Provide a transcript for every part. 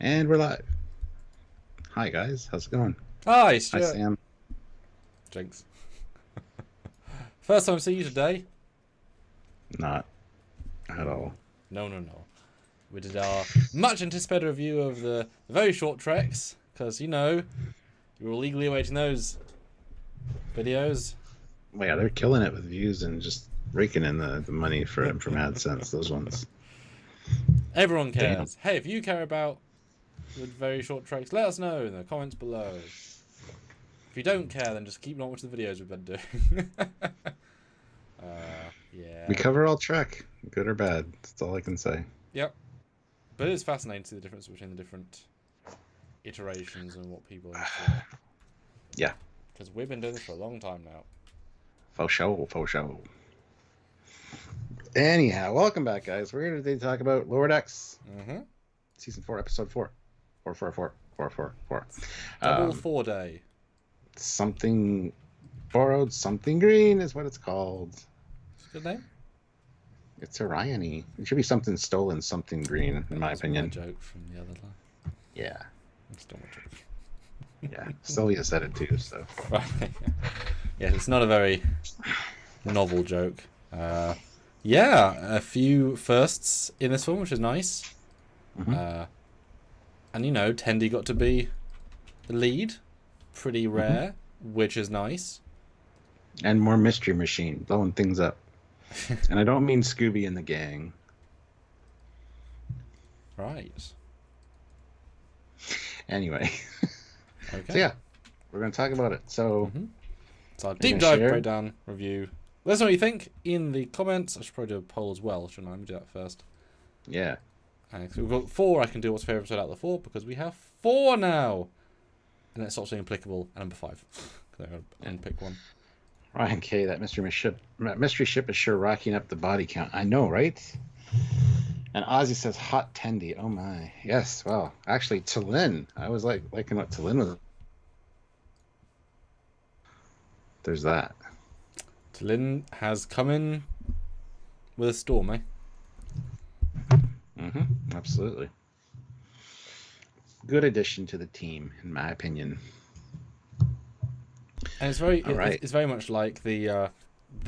And we're live. Hi guys, how's it going? Hi, Hi Stuart. Sam. Jinx. First time to see you today? Not at all. No. We did our much anticipated review of the very short treks, because, you know, you were eagerly awaiting those videos. Well, yeah, they're killing it with views and just raking in the money from AdSense, those ones. Everyone cares. Damn. Hey, if you care about the very short treks, let us know in the comments below. If you don't care, then just keep not watching the videos we've been doing. Yeah. We cover all Trek, good or bad. That's all I can say. Yep. But it is fascinating to see the difference between the different iterations and what people are into. Yeah. Because we've been doing this for a long time now. Faux show. Anyhow, welcome back, guys. We're here today to talk about Lower Decks. Mm-hmm. Season 4, Episode 4. 4. Double 4 day. Something borrowed, something green is what it's called. Good name? It's Orion-y. It should be something stolen, something green, in my opinion. That's my joke from the other line. Yeah. It's still my joke. Yeah. Sylvia said it too, so. Right. Yeah, it's not a very novel joke. Yeah, a few firsts in this film, which is nice. Mm-hmm. And, you know, Tendi got to be the lead. Pretty rare, which is nice. And more Mystery Machine, blowing things up. And I don't mean Scooby and the gang. Right. Anyway. Okay. So yeah, we're going to talk about it. So, It's our deep dive breakdown review. Let us know what you think in the comments. I should probably do a poll as well, shouldn't I? Let me do that first. Yeah. So we've got 4. I can do what's favourite episode out of the 4 because we have 4 now. And then it stops being applicable at number 5. Because I unpick one. Ryan K, that mystery ship is sure racking up the body count. I know, right? And Ozzy says, hot Tendy. Oh my. Yes, well, actually, Tallinn. I was liking what Tallinn was. There's that. Tallinn has come in with a storm, eh? Mm-hmm. Absolutely. Good addition to the team, in my opinion. And it's very much like the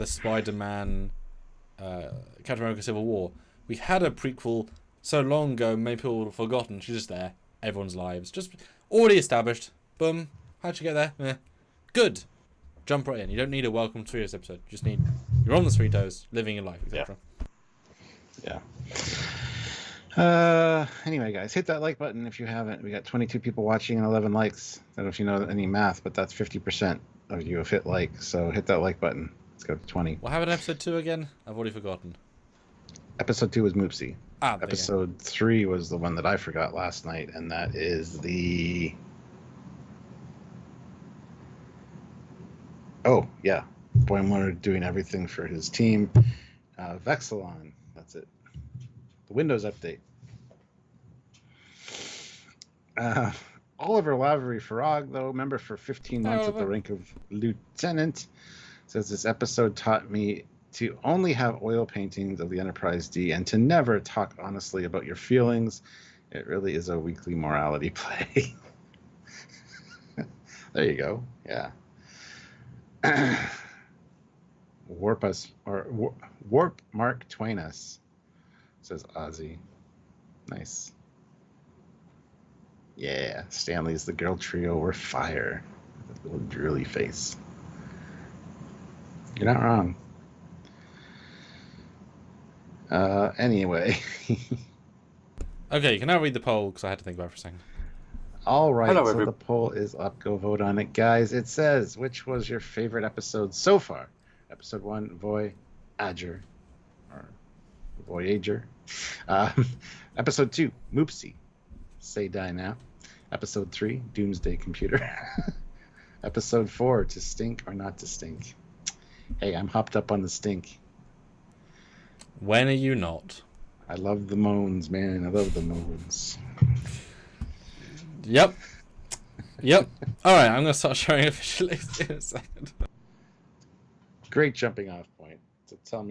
Spider-Man Captain America Civil War. We had a prequel so long ago, many people would have forgotten. She's just there. Everyone's lives. Just already established. Boom. How'd you get there? Eh. Good. Jump right in. You don't need a welcome to this episode. You just need... You're on the three toes, living your life, etc. Yeah. Anyway, guys, hit that like button if you haven't. We got 22 people watching and 11 likes. I don't know if you know any math, but that's 50% of you have hit like. So hit that like button. Let's go to 20. What happened in episode 2 again? I've already forgotten. Episode 2 was Moopsie. Episode 3 was the one that I forgot last night, and that is the... Oh, yeah. Boimler doing everything for his team. Vexilon. That's it. The Windows update. Oliver Lavery Farag, though, member for 15 months at the rank of lieutenant, says this episode taught me to only have oil paintings of the Enterprise D and to never talk honestly about your feelings. It really is a weekly morality play. There you go. Yeah. Warp Mark Twain us, says Ozzy. Nice. Yeah, Stanley's the girl trio. We're fire. That little drooly face. You're not wrong. Anyway. Okay, you can now read the poll because I had to think about it for a second. All right, so the poll is up. Go vote on it, guys. It says, which was your favorite episode so far? Episode 1, Voyager. Or Voyager. Episode 2, Moopsie. Say die now. Episode 3, Doomsday Computer. Episode 4, to stink or not to stink. Hey, I'm hopped up on the stink. When are you not? I love the moans, man. I love the moans. Yep. All right, I'm going to start showing officially in a second. Great jumping off point. to tell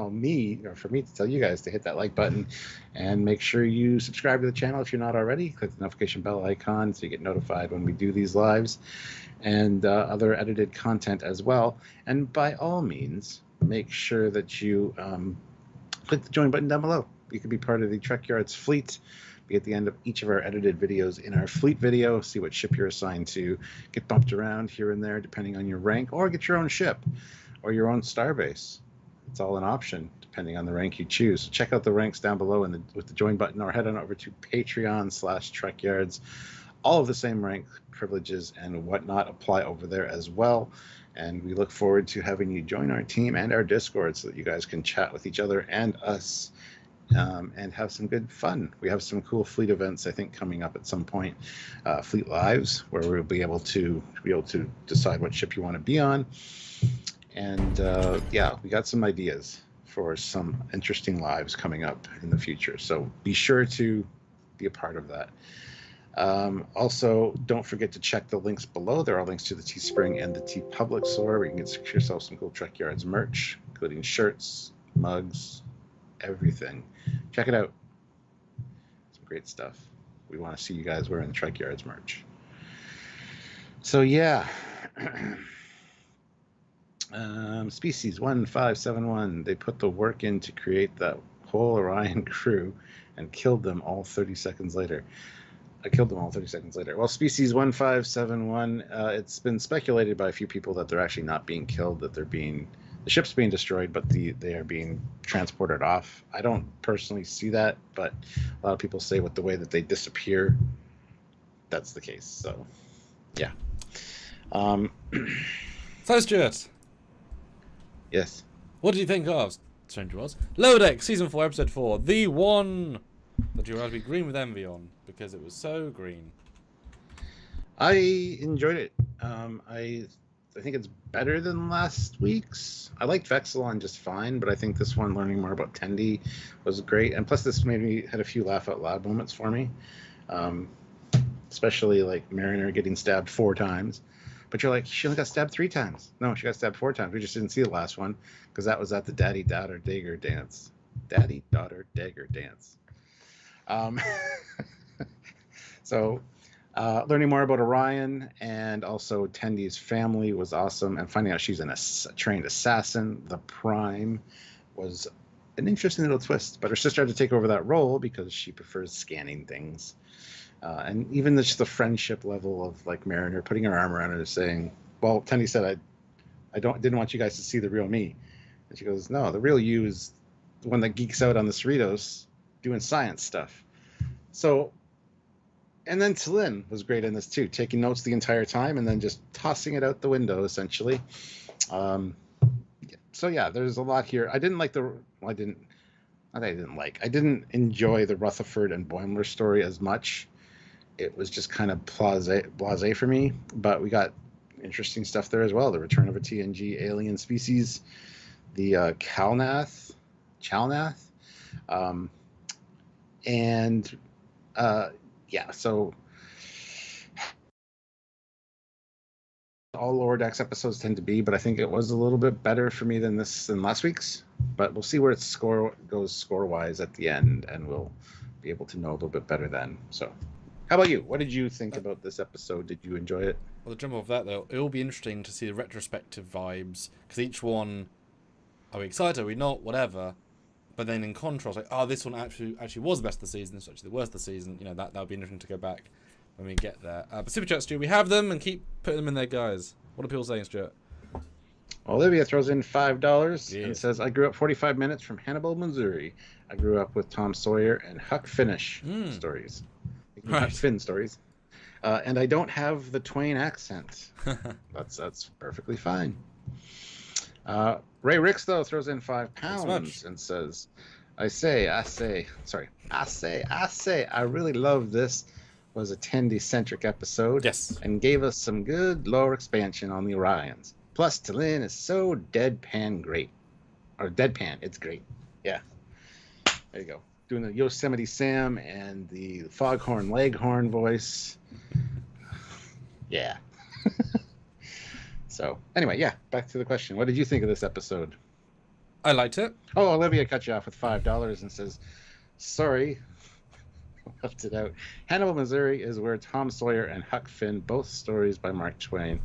me or for me to tell you guys to hit that like button, and make sure you subscribe to the channel if you're not already. Click the notification bell icon so you get notified when we do these lives and other edited content as well. And by all means, make sure that you click the join button down below. You can be part of the Trekyards fleet. Be at the end of each of our edited videos in our fleet video, see what ship you're assigned to, get bumped around here and there depending on your rank, or get your own ship or your own starbase. It's all an option depending on the rank you choose. So check out the ranks down below with the join button, or head on over to Patreon/Trekyards. All of the same rank privileges and whatnot apply over there as well. And we look forward to having you join our team and our Discord so that you guys can chat with each other and us. And have some good fun. We have some cool fleet events, I think, coming up at some point. Fleet lives, where we'll be able to decide what ship you want to be on. And yeah, we got some ideas for some interesting lives coming up in the future. So be sure to be a part of that. Also, don't forget to check the links below. There are links to the Teespring and the TeePublic store where you can get yourself some cool Trekyards merch, including shirts, mugs, everything. Check it out. Some great stuff. We want to see you guys wearing the Trekyards merch. So yeah. Species 1571, they put the work in to create that whole Orion crew and killed them all 30 seconds later. Well, species 1571, it's been speculated by a few people that they're actually not being killed, that the ship's being destroyed, but they are being transported off. I don't personally see that, but a lot of people say with the way that they disappear, that's the case. So, yeah. So, Stuart. Yes. What did you think of Stranger Worlds? Holodeck, Season 4, Episode 4. The one that you're allowed to be green with envy on, because it was so green. I enjoyed it. I think it's better than last week's. I liked Vexilon just fine, but I think this one, learning more about Tendi, was great. And plus, this had a few laugh out loud moments for me, especially like Mariner getting stabbed 4 times. But you're like, she only got stabbed 3 times. No, she got stabbed 4 times. We just didn't see the last one because that was at the daddy-daughter dagger dance. Daddy-daughter dagger dance. So. Learning more about Orion and also Tendy's family was awesome, and finding out she's a trained assassin, the Prime, was an interesting little twist. But her sister had to take over that role because she prefers scanning things, and even just the friendship level of like Mariner putting her arm around her, saying, "Well, Tendy said I didn't want you guys to see the real me," and she goes, "No, the real you is the one that geeks out on the Cerritos doing science stuff." So. And then T'Lyn was great in this too, taking notes the entire time and then just tossing it out the window, essentially. So yeah, there's a lot here. I didn't enjoy the Rutherford and Boimler story as much. It was just kind of blasé for me, but we got interesting stuff there as well. The return of a TNG alien species, the Chalnath, yeah, so all Lower Decks episodes tend to be, but I think it was a little bit better for me than last week's. But we'll see where its score goes score-wise at the end, and we'll be able to know a little bit better then. So, how about you? What did you think about this episode? Did you enjoy it? Well, to jump off that, though, it will be interesting to see the retrospective vibes, because each one, are we excited, are we not, whatever. But then in contrast, like, oh, this one actually was the best of the season, this was actually the worst of the season. You know, that'll be interesting to go back when we get there. But Super Chat, Stu, we have them and keep putting them in there, guys. What are people saying, Stuart? Olivia throws in $5 Yes. and says, I grew up 45 minutes from Hannibal, Missouri. I grew up with Tom Sawyer and Huck Finnish stories. Huck Finn stories. And I don't have the Twain accent. That's perfectly fine. Ray Ricks, though, throws in £5 and says, I really love this. Was a Tendy-centric episode. Yes. And gave us some good lore expansion on the Orions. Plus, T'Lyn is so deadpan great. Or deadpan, it's great. Yeah. There you go. Doing the Yosemite Sam and the Foghorn Leghorn voice. Yeah. So, anyway, yeah, back to the question. What did you think of this episode? I liked it. Oh, Olivia cut you off with $5 and says, sorry, left it out. Hannibal, Missouri is where Tom Sawyer and Huck Finn, both stories by Mark Twain.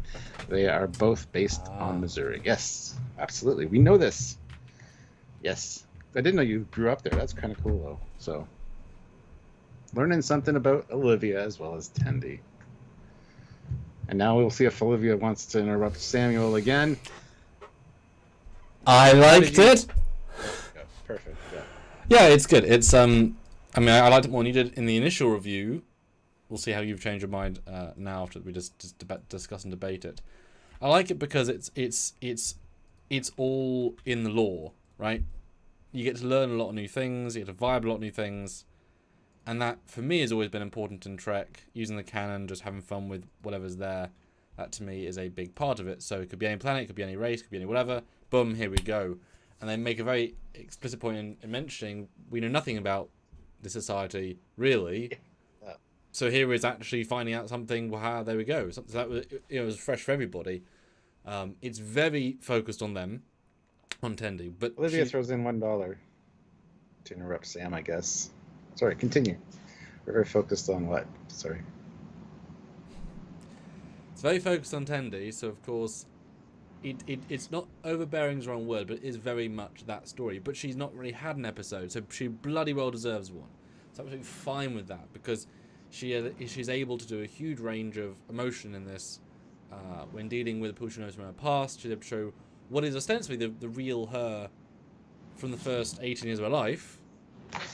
They are both based on Missouri. Yes, absolutely. We know this. Yes. I didn't know you grew up there. That's kind of cool, though. So, learning something about Olivia as well as Tendy. And now we'll see if Olivia wants to interrupt Samuel again. I liked it. Yeah, perfect. Yeah. Yeah, it's good. It's I mean, I liked it more than you did in the initial review. We'll see how you've changed your mind now after we just discuss and debate it. I like it because it's all in the lore, right? You get to learn a lot of new things. You get to vibe a lot of new things, and that for me has always been important in Trek. Using the canon, just having fun with whatever's there. That to me is a big part of it. So it could be any planet, it could be any race, it could be any whatever. Boom, here we go. And they make a very explicit point in mentioning we know nothing about the society, really. Yeah. So here is actually finding out something. Wow, there we go. So that was, it was fresh for everybody. It's very focused on them, on Tendi. But Olivia throws in $1 to interrupt Sam, I guess. Sorry, continue. We're very focused on what? Sorry. It's very focused on Tendi, so of course it's not overbearing is the wrong word, but it is very much that story. But she's not really had an episode, so she bloody well deserves one. So I'm absolutely fine with that because she's able to do a huge range of emotion in this when dealing with people she knows from her past. She's able to show what is ostensibly the real her from the first 18 years of her life.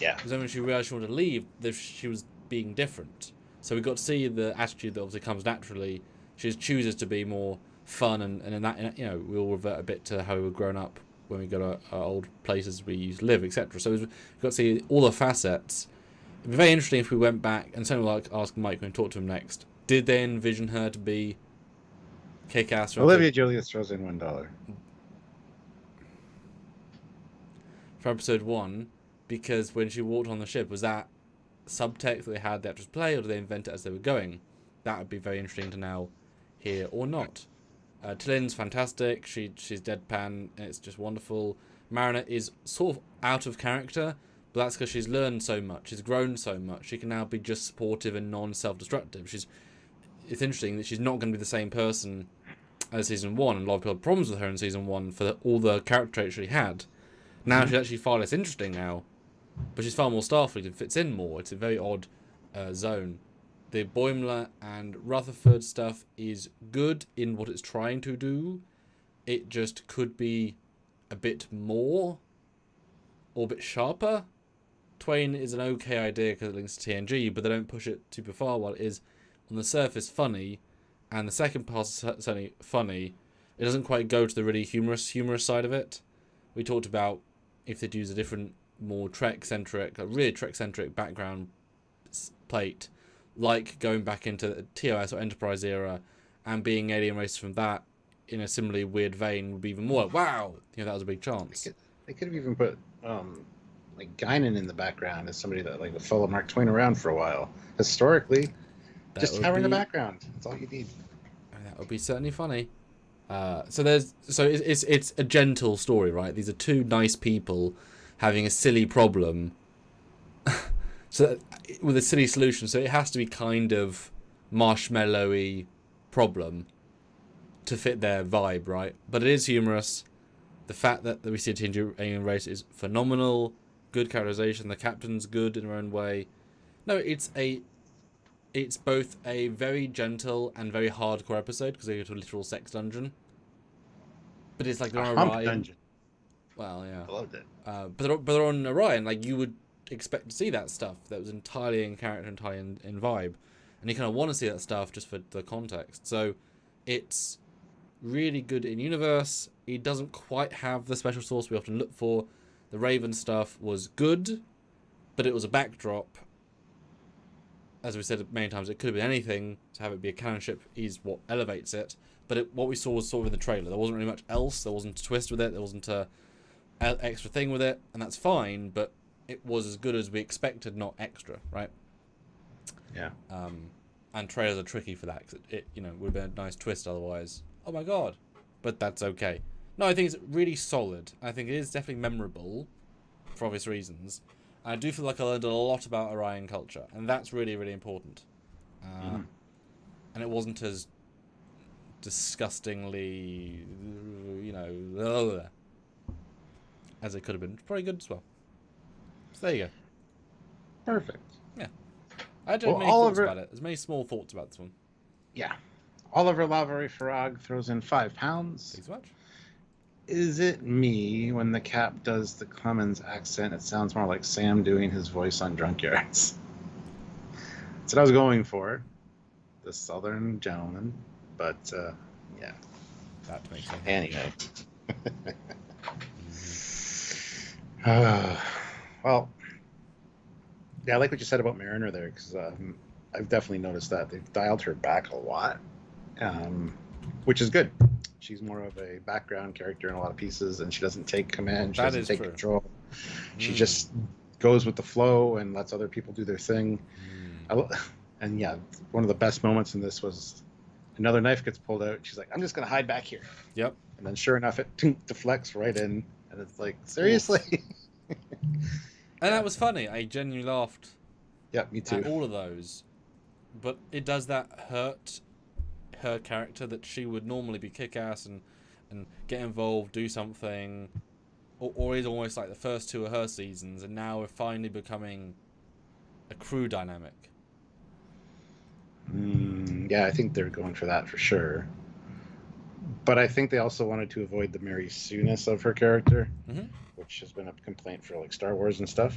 Yeah. Because then when she realised she wanted to leave, she was being different. So we got to see the attitude that obviously comes naturally. She just chooses to be more fun, and in that, you know, we'll revert a bit to how we were growing up when we go to our old places we used to live, etc. So we got to see all the facets. It'd be very interesting if we went back, and something like ask Mike when we talk to him next. Did they envision her to be kick-ass? Olivia Julius throws in $1 for episode 1, because when she walked on the ship, was that subtext that they had the actors play, or did they invent it as they were going? That would be very interesting to now hear or not. Tillin's fantastic. She's deadpan. And it's just wonderful. Mariner is sort of out of character, but that's because she's learned so much. She's grown so much. She can now be just supportive and non-self-destructive. It's interesting that she's not going to be the same person as season 1, and a lot of people had problems with her in season 1 for all the character traits she had. Now she's actually far less interesting now, but she's far more Starfleet and fits in more. It's a very odd zone. The Boimler and Rutherford stuff is good in what it's trying to do. It just could be a bit more or a bit sharper. Twain is an okay idea because it links to TNG, but they don't push it super far while it is on the surface funny. And the second part is certainly funny. It doesn't quite go to the really humorous side of it. We talked about if they'd use a different, more Trek-centric, a really Trek-centric background plate, like going back into the TOS or Enterprise era and being alien races from that in a similarly weird vein would be even more like, wow, you know, that was a big chance. They could have even put like Guinan in the background as somebody that like would follow Mark Twain around for a while. Historically, just her in the background. That's all you need. That would be certainly funny. So it's a gentle story, right? These are two nice people having a silly problem. So with a silly solution, so it has to be kind of marshmallowy problem to fit their vibe, right? But it is humorous. The fact that we see a Tendi alien race is phenomenal. Good characterization. The captain's good in her own way. No, it's both a very gentle and very hardcore episode because they go to a literal sex dungeon. But it's like they're on Orion. Dungeon. Well, yeah. I loved it. But they're on Orion. Like you would expect to see that stuff that was entirely in character, entirely in vibe, and you kind of want to see that stuff just for the context. So it's really good in universe. It doesn't quite have the special sauce we often look for. The Raven stuff was good, but it was a backdrop. As we said many times, it could have been anything. To have it be a canon ship is what elevates it. But what we saw was sort of in the trailer. There wasn't really much else. There wasn't a twist with it. There wasn't a extra thing with it, and that's fine. But it was as good as we expected, not extra, right? Yeah. And trailers are tricky for that because it would have been a nice twist otherwise. Oh my god! But that's okay. No, I think it's really solid. I think it is definitely memorable, for obvious reasons. I do feel like I learned a lot about Orion culture, and that's really, really important. And it wasn't as disgustingly, as it could have been. It's probably good as well. So there you go. Perfect. Yeah. I had many thoughts about it. There's many small thoughts about this one. Yeah. Oliver Lavery Farag throws in £5. Thanks so much. Is it me when the Cap does the Clemens accent? It sounds more like Sam doing his voice on Trekyards. That's what I was going for. The Southern gentleman. But, yeah. That makes sense. Anyway. Well, yeah, I like what you said about Mariner there, because I've definitely noticed that. They've dialed her back a lot, which is good. She's more of a background character in a lot of pieces, and she doesn't take command. She doesn't take control. She just goes with the flow and lets other people do their thing. And yeah, one of the best moments in this was another knife gets pulled out. She's like, I'm just going to hide back here. Yep. And then sure enough, it deflects right in. And it's like, seriously? And that was funny. I genuinely laughed. Yeah, me too. At all of those. But it does that hurt her character that she would normally be kick-ass and get involved, do something, or is almost like the first two of her seasons, and now we're finally becoming a crew dynamic. Yeah, I think they're going for that for sure. But I think they also wanted to avoid the Mary Sue-ness of her character, which has been a complaint for like Star Wars and stuff.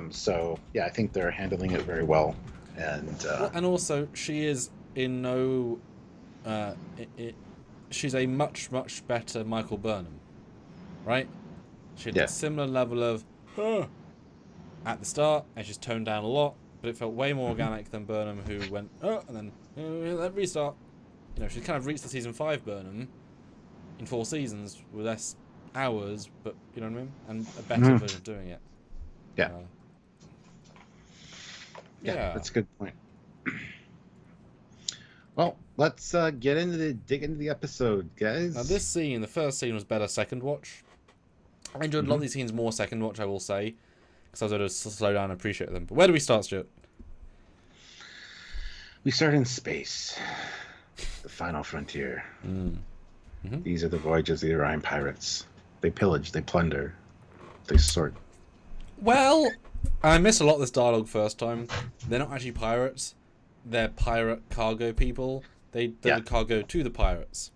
So yeah, I think they're handling it very well. And also she is in no, she's a much better Michael Burnham, right? She had a similar level of at the start, and she's toned down a lot, but it felt way more organic than Burnham, who went and then let restart. You know, she's kind of reached the season 5 Burnham in 4 seasons with less hours, but you know what I mean, and a better version of doing it. Yeah, that's a good point. Well, let's dig into the episode, guys. Now, this scene, the first scene, was better second watch. I enjoyed a lot of these scenes more second watch, I will say, because I was able to slow down and appreciate them. But where do we start, Stuart? We start in space, the final frontier. These are the voyages of the Orion pirates. They pillage, they plunder, they sort. Well, I missed a lot of this dialogue first time. They're not actually pirates. They're pirate cargo people. They deliver cargo to the pirates.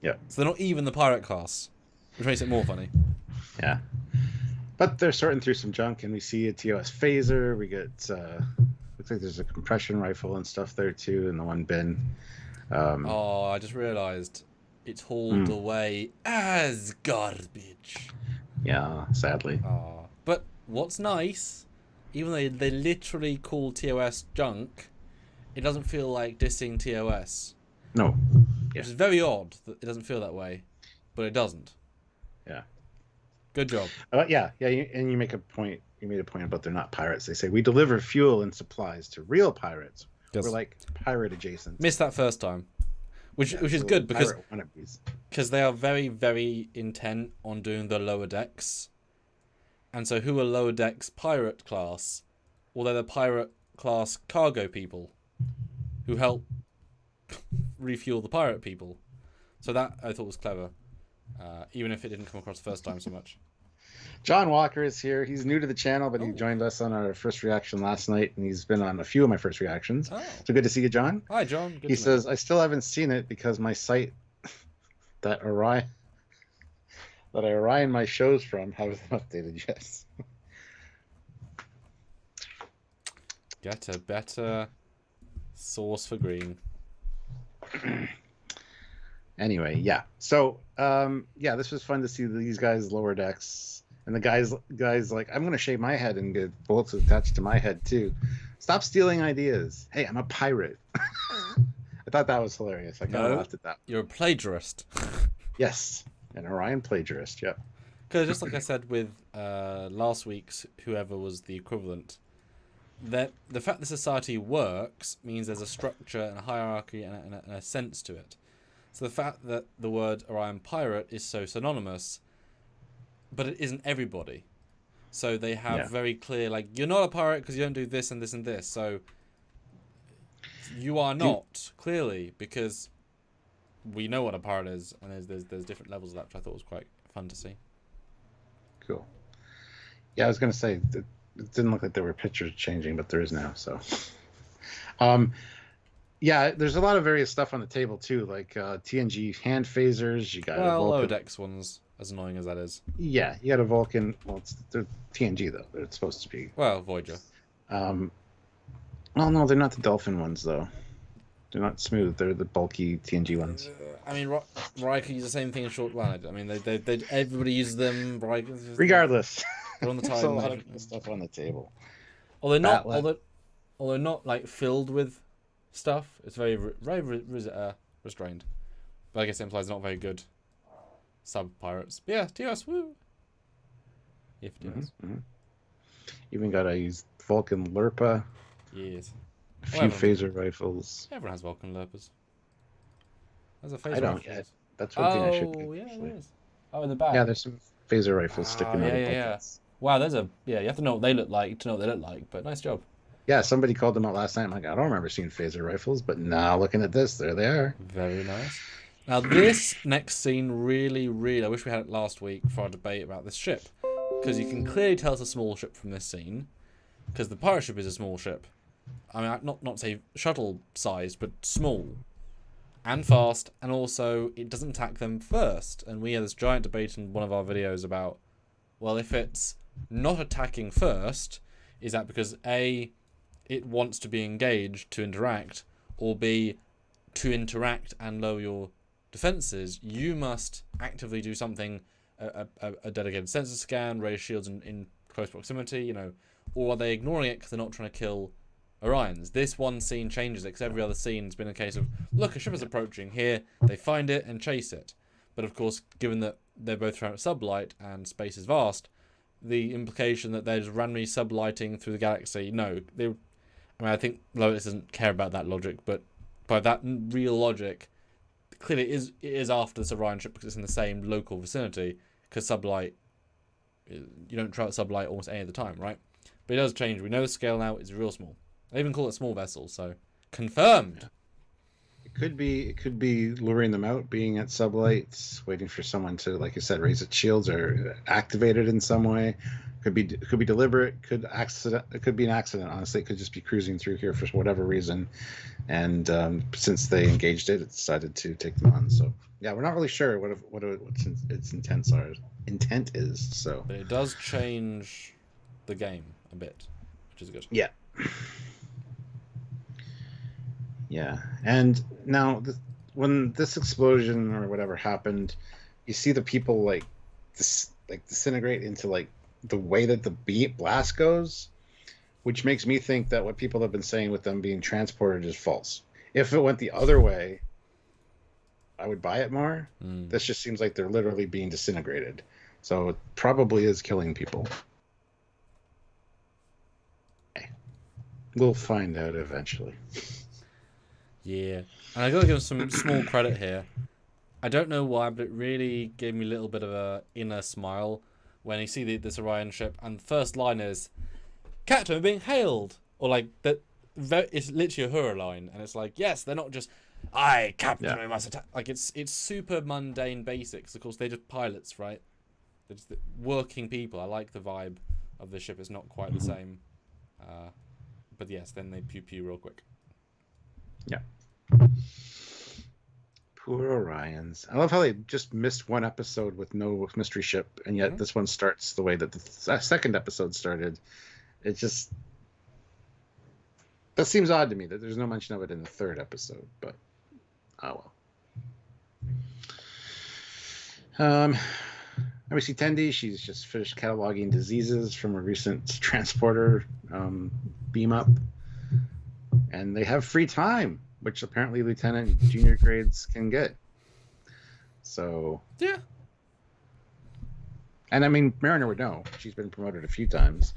Yeah. So they're not even the pirate class, which makes it more funny. Yeah. But they're sorting through some junk, and we see a TOS phaser. We get, looks like there's a compression rifle and stuff there too in the one bin. I just realised it's hauled away as garbage. Yeah, sadly. But what's nice, even though they literally call TOS junk, it doesn't feel like dissing TOS. No. Which is very odd that it doesn't feel that way, but it doesn't. Yeah. Good job. And you make a point. You made a point about they're not pirates. They say we deliver fuel and supplies to real pirates. Yes. We're like pirate adjacent. Missed that first time, which is good because they are very, very intent on doing the lower decks. And so who are lower decks pirate class? Well, they're the pirate class cargo people who help refuel the pirate people. So that I thought was clever, even if it didn't come across the first time so much. John Walker is here. He's new to the channel, but he joined us on our first reaction last night, and he's been on a few of my first reactions. So good to see you, John. Hi, John. He says, I still haven't seen it because my site that I Orion my shows from hasn't updated yet. Get a better source for green. Anyway, yeah. So, this was fun to see these guys lower decks. And the guys like, I'm going to shave my head and get bullets attached to my head, too. Stop stealing ideas. Hey, I'm a pirate. I thought that was hilarious. I kind of laughed at that. You're a plagiarist. Yes, an Orion plagiarist, yep. Because just like I said with last week's whoever was the equivalent, that the fact the society works means there's a structure and a hierarchy and a sense to it. So the fact that the word Orion pirate is so synonymous, but it isn't everybody. So they have very clear, like, you're not a pirate because you don't do this and this and this. So you are not, clearly, because we know what a pirate is, and there's different levels of that, which I thought was quite fun to see. Cool. Yeah, I was going to say, it didn't look like there were pictures changing, but there is now, so. Yeah, there's a lot of various stuff on the table, too, like TNG hand phasers, you got a Vulcan. Holodeck's one's as annoying as that is. Yeah, you got a Vulcan, well, they're TNG, though, they're supposed to be. Well, Voyager. Well, no, they're not the Dolphin ones, though. They're not smooth, they're the bulky TNG ones. I mean, Riker uses the same thing in short run. I mean, they everybody uses them. Regardless, they're on the time. There's a lot of stuff on the table. Although not like filled with stuff, it's very restrained. But I guess it implies not very good sub pirates. But yeah, TOS, woo. If TOS. Even got a Vulcan Lurpa. Yes. A few phaser rifles. Everyone has Vulcan Lurpers. There's a phaser. I don't yet. That's one thing I should get. Oh yeah, there is. Oh, in the back. Yeah, there's some phaser rifles sticking out. Yeah. Wow, you have to know what they look like to know what they look like. But nice job. Yeah, somebody called them out last night. I'm like, I don't remember seeing phaser rifles, but now looking at this, there they are. Very nice. Now this next scene really, I wish we had it last week for our debate about this ship, because you can clearly tell it's a small ship from this scene, because the pirate ship is a small ship. I mean, not say shuttle sized, but small and fast, and also it doesn't attack them first. And we had this giant debate in one of our videos about, well, if it's not attacking first, is that because A, it wants to be engaged to interact, or B, to interact and lower your defenses, you must actively do something, a dedicated sensor scan, raise shields in close proximity, you know, or are they ignoring it because they're not trying to kill Orions? This one scene changes it, because every other scene's been a case of, look, a ship is approaching. Here, they find it and chase it. But of course, given that they're both throughout sublight and space is vast, the implication that they're just randomly sublighting through the galaxy, no. I think Lotus doesn't care about that logic, but by that real logic, clearly it is after this Orion ship because it's in the same local vicinity, because sublight, you don't try out sublight almost any of the time, right? But it does change. We know the scale now is real small. They even call it small vessels, so confirmed. It could be luring them out, being at sublights, waiting for someone to, like you said, raise its shields or activate it in some way. Could be deliberate. It could be an accident. Honestly, it could just be cruising through here for whatever reason, and since they engaged it decided to take them on. So yeah, we're not really sure what its intent is. So, but it does change the game a bit, which is good. Yeah. Yeah, and now when this explosion or whatever happened, you see the people like disintegrate into like the way that the blast goes, which makes me think that what people have been saying with them being transported is false. If it went the other way, I would buy it more. This just seems like they're literally being disintegrated, so it probably is killing people. We'll find out eventually. Yeah, and I gotta give some small credit here. I don't know why, but it really gave me a little bit of a inner smile when you see this Orion ship, and the first line is, "Captain, we're being hailed," or like that. It's literally a hurrah line, and it's like, yes, they're not just, "Aye, Captain, we must attack." Like it's super mundane basics. Of course, they're just pilots, right? They're just working people. I like the vibe of the ship. It's not quite the same, but yes, then they pew real quick. Yeah. Poor Orions. I love how they just missed one episode with no mystery ship, and yet this one starts the way that the second episode started. It just... That seems odd to me that there's no mention of it in the third episode, but oh well. And we see Tendi. She's just finished cataloging diseases from a recent transporter beam up. And they have free time, which apparently lieutenant junior grades can get. So yeah. And I mean, Mariner would know. She's been promoted a few times.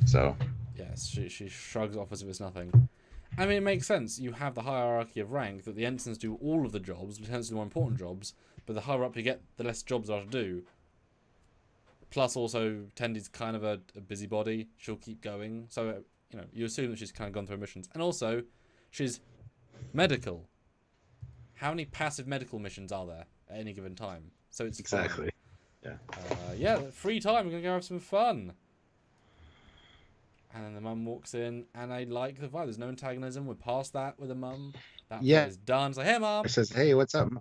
So yes, she shrugs off as if it's nothing. I mean, it makes sense. You have the hierarchy of rank that the ensigns do all of the jobs, lieutenants do the more important jobs, but the higher up you get, the less jobs there are to do. Plus, also, Tendy's kind of a busybody. She'll keep going. So, you assume that she's kind of gone through missions. And also, she's medical. How many passive medical missions are there at any given time? So it's exactly. Fun. Yeah. Free time. We're going to go have some fun. And then the mum walks in, and I like the vibe. There's no antagonism. We're past that with the mum. That bit is done. It's like, hey, mum. It says, hey, what's up?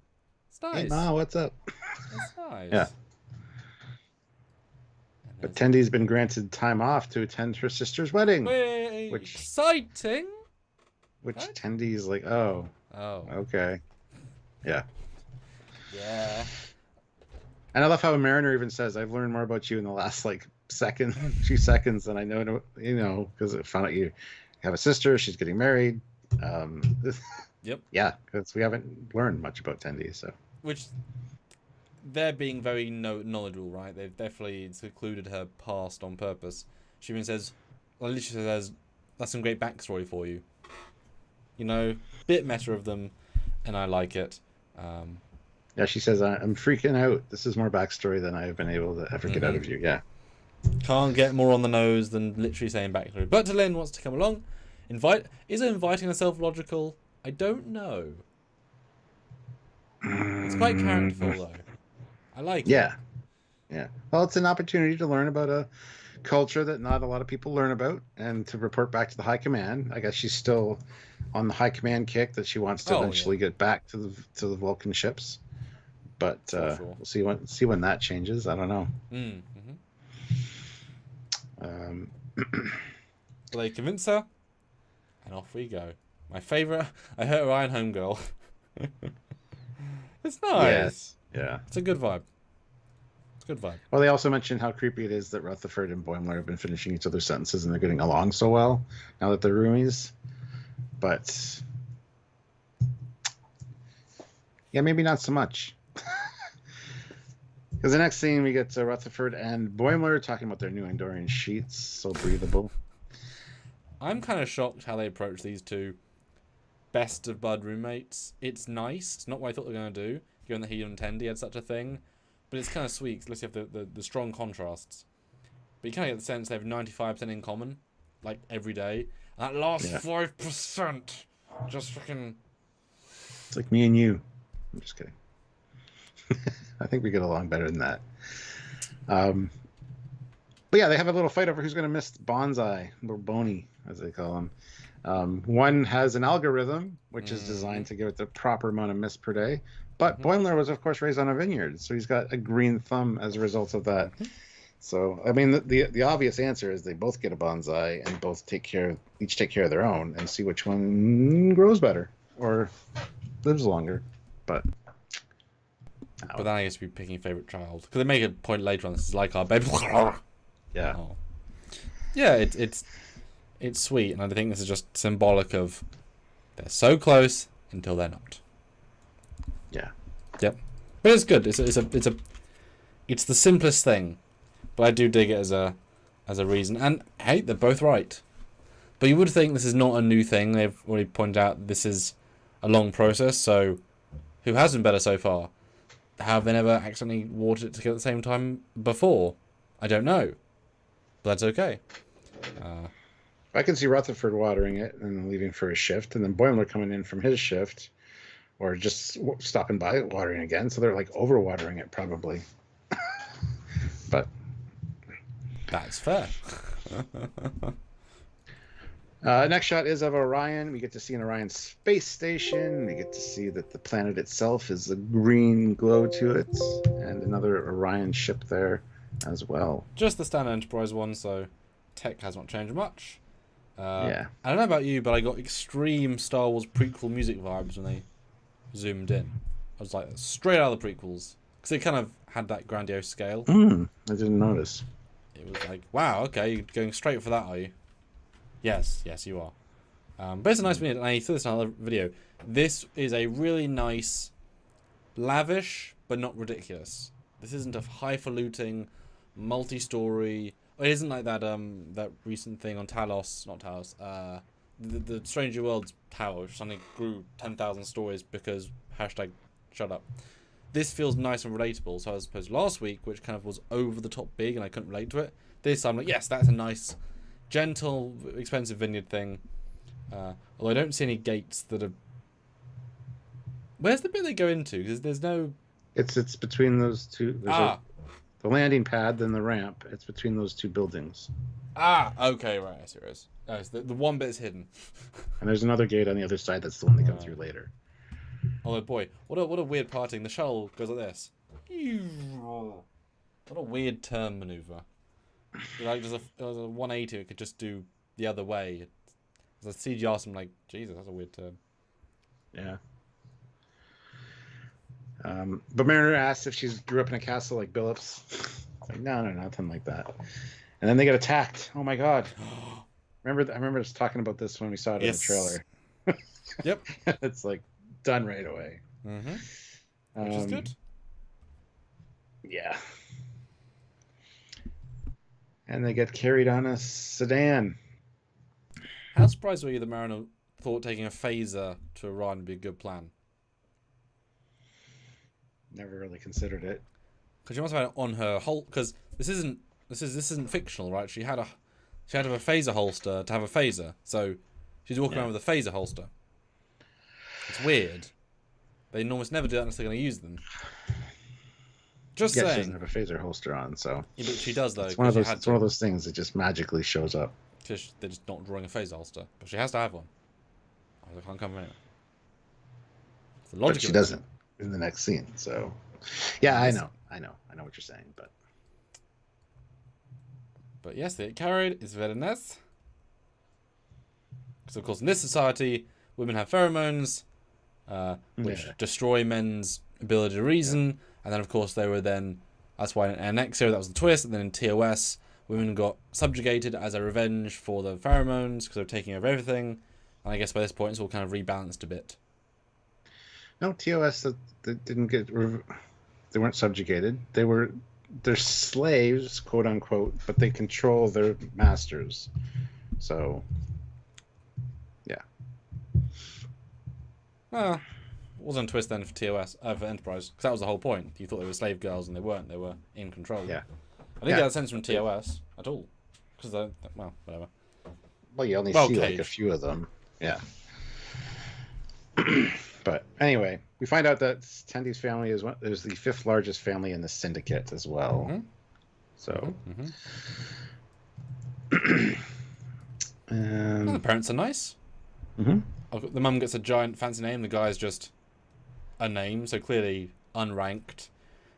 It's nice. Hey, ma, what's up? It's nice. Yeah. But Tendy's been granted time off to attend her sister's wedding. Which exciting. Which Tendy's like, oh, okay. Yeah. Yeah. And I love how Mariner even says, I've learned more about you in the last, few seconds than I know, because I found out you have a sister, she's getting married. Yep. Yeah, because we haven't learned much about Tendy, so. Which, they're being very knowledgeable, right? They've definitely secluded her past on purpose. She even says, literally says, that's some great backstory for you. Bit meta of them, and I like it. Yeah, she says, I'm freaking out. This is more backstory than I have been able to ever get out of you. Yeah. Can't get more on the nose than literally saying backstory. But Lynn wants to come along. Is inviting herself logical? I don't know. It's quite characterful, though. I like it. Yeah. Well, it's an opportunity to learn about a culture that not a lot of people learn about, and to report back to the High Command. I guess she's still on the High Command kick that she wants to eventually get back to the Vulcan ships. But we'll see when that changes. I don't know. They convince her, and off we go. My favourite, I heard Orion Homegirl. It's nice. Yes. Yeah. It's a good vibe. Well, they also mentioned how creepy it is that Rutherford and Boimler have been finishing each other's sentences and they're getting along so well now that they're roomies. But yeah, maybe not so much. Because the next scene we get to Rutherford and Boimler talking about their new Andorian sheets, so breathable. I'm kind of shocked how they approach these two best of bud roommates. It's nice. It's not what I thought they were going to do, given that he and Tendy had such a thing. But it's kind of sweet. Let's have the strong contrasts. But you kind of get the sense they have 95% in common, every day. And that last 5%, just freaking. It's like me and you. I'm just kidding. I think we get along better than that. But yeah, they have a little fight over who's going to miss Bonsai, or Boney, as they call him. One has an algorithm, which is designed to give it the proper amount of miss per day. But Boimler was, of course, raised on a vineyard, so he's got a green thumb as a result of that. So, I mean, the obvious answer is they both get a bonsai and each take care of their own and see which one grows better or lives longer. But then I guess we'd be picking favorite child, because they make a point later on. This is like our baby. Yeah. Oh. Yeah, it's sweet, and I think this is just symbolic of they're so close until they're not. Yeah. Yep. But it's good. It's the simplest thing, but I do dig it as a reason. And hey, they're both right. But you would think this is not a new thing. They've already pointed out this is a long process. So, who has been better so far? Have they never accidentally watered it together at the same time before? I don't know. But that's okay. I can see Rutherford watering it and leaving for his shift, and then Boimler coming in from his shift, or just stopping by watering again. So they're overwatering it probably. But that's fair. Next shot is of Orion. We get to see an Orion space station. We get to see that the planet itself is a green glow to it, and another Orion ship there as well. Just the standard Enterprise one, so tech has not changed much. Yeah. I don't know about you, but I got extreme Star Wars prequel music vibes when they zoomed in. I was like, straight out of the prequels. Because it kind of had that grandiose scale. I didn't notice. It was like, wow, okay, you're going straight for that, are you? Yes, you are. But it's a nice video, and I threw this in another video. This is a really nice, lavish, but not ridiculous. This isn't a highfalutin, multi-story. It isn't like that that recent thing on Talos, not Talos, the Stranger Worlds tower suddenly grew 10,000 stories because hashtag shut up. This feels nice and relatable. So as opposed to last week, which kind of was over the top big and I couldn't relate to it. This I'm like, yes, that's a nice, gentle, expensive vineyard thing. Although I don't see any gates that are. Where's the bit they go into? Because there's no. It's between those two. There's the landing pad, then the ramp. It's between those two buildings. Okay, right. I see where it is. Oh, it's the one bit is hidden. And there's another gate on the other side. That's the one they come through later. Oh boy, what a weird parting. The shuttle goes like this. What a weird turn maneuver. Like there's a 180. It could just do the other way. There's a CGR. I'm like, Jesus, that's a weird turn. Yeah. But Mariner asks if she grew up in a castle like Billups. It's like, no, nothing like that. And then they get attacked. Oh my god! I remember us talking about this when we saw it in the trailer. Yep. It's like done right away. Mm-hmm. Which is good. Yeah. And they get carried on a sedan. How surprised were you that Mariner thought taking a phaser to Orion would be a good plan? Never really considered it. Because you must have had it on her whole. Because this isn't fictional, right? She had to have a phaser holster to have a phaser. So she's walking around with a phaser holster. It's weird. They almost never do that unless they're going to use them. Just saying. She doesn't have a phaser holster on, so. Yeah, but she does though. It's one of those things that just magically shows up. Because they're just not drawing a phaser holster, but she has to have one. I can't come in. But she doesn't in the next scene. So, yeah, I know what you're saying, But yes, they get carried. It's very nice. Because of course, in this society, women have pheromones, which destroy men's ability to reason. And then, of course, that's why in Annexia, that was the twist. And then in TOS, women got subjugated as a revenge for the pheromones because they were taking over everything. And I guess by this point, it's all kind of rebalanced a bit. No, TOS, they didn't get... They weren't subjugated. They're slaves, quote unquote, but they control their masters. So, yeah. Well, it wasn't a twist then for TOS, for Enterprise, because that was the whole point. You thought they were slave girls, and they weren't. They were in control. Yeah. I didn't get that sense from TOS at all. Because well, whatever. Well, you only see like a few of them. Yeah. But anyway, we find out that Tendy's family is the fifth largest family in the syndicate as well. Mm-hmm. So, well, the parents are nice. Mm-hmm. The mum gets a giant fancy name. The guy's just a name, so clearly unranked.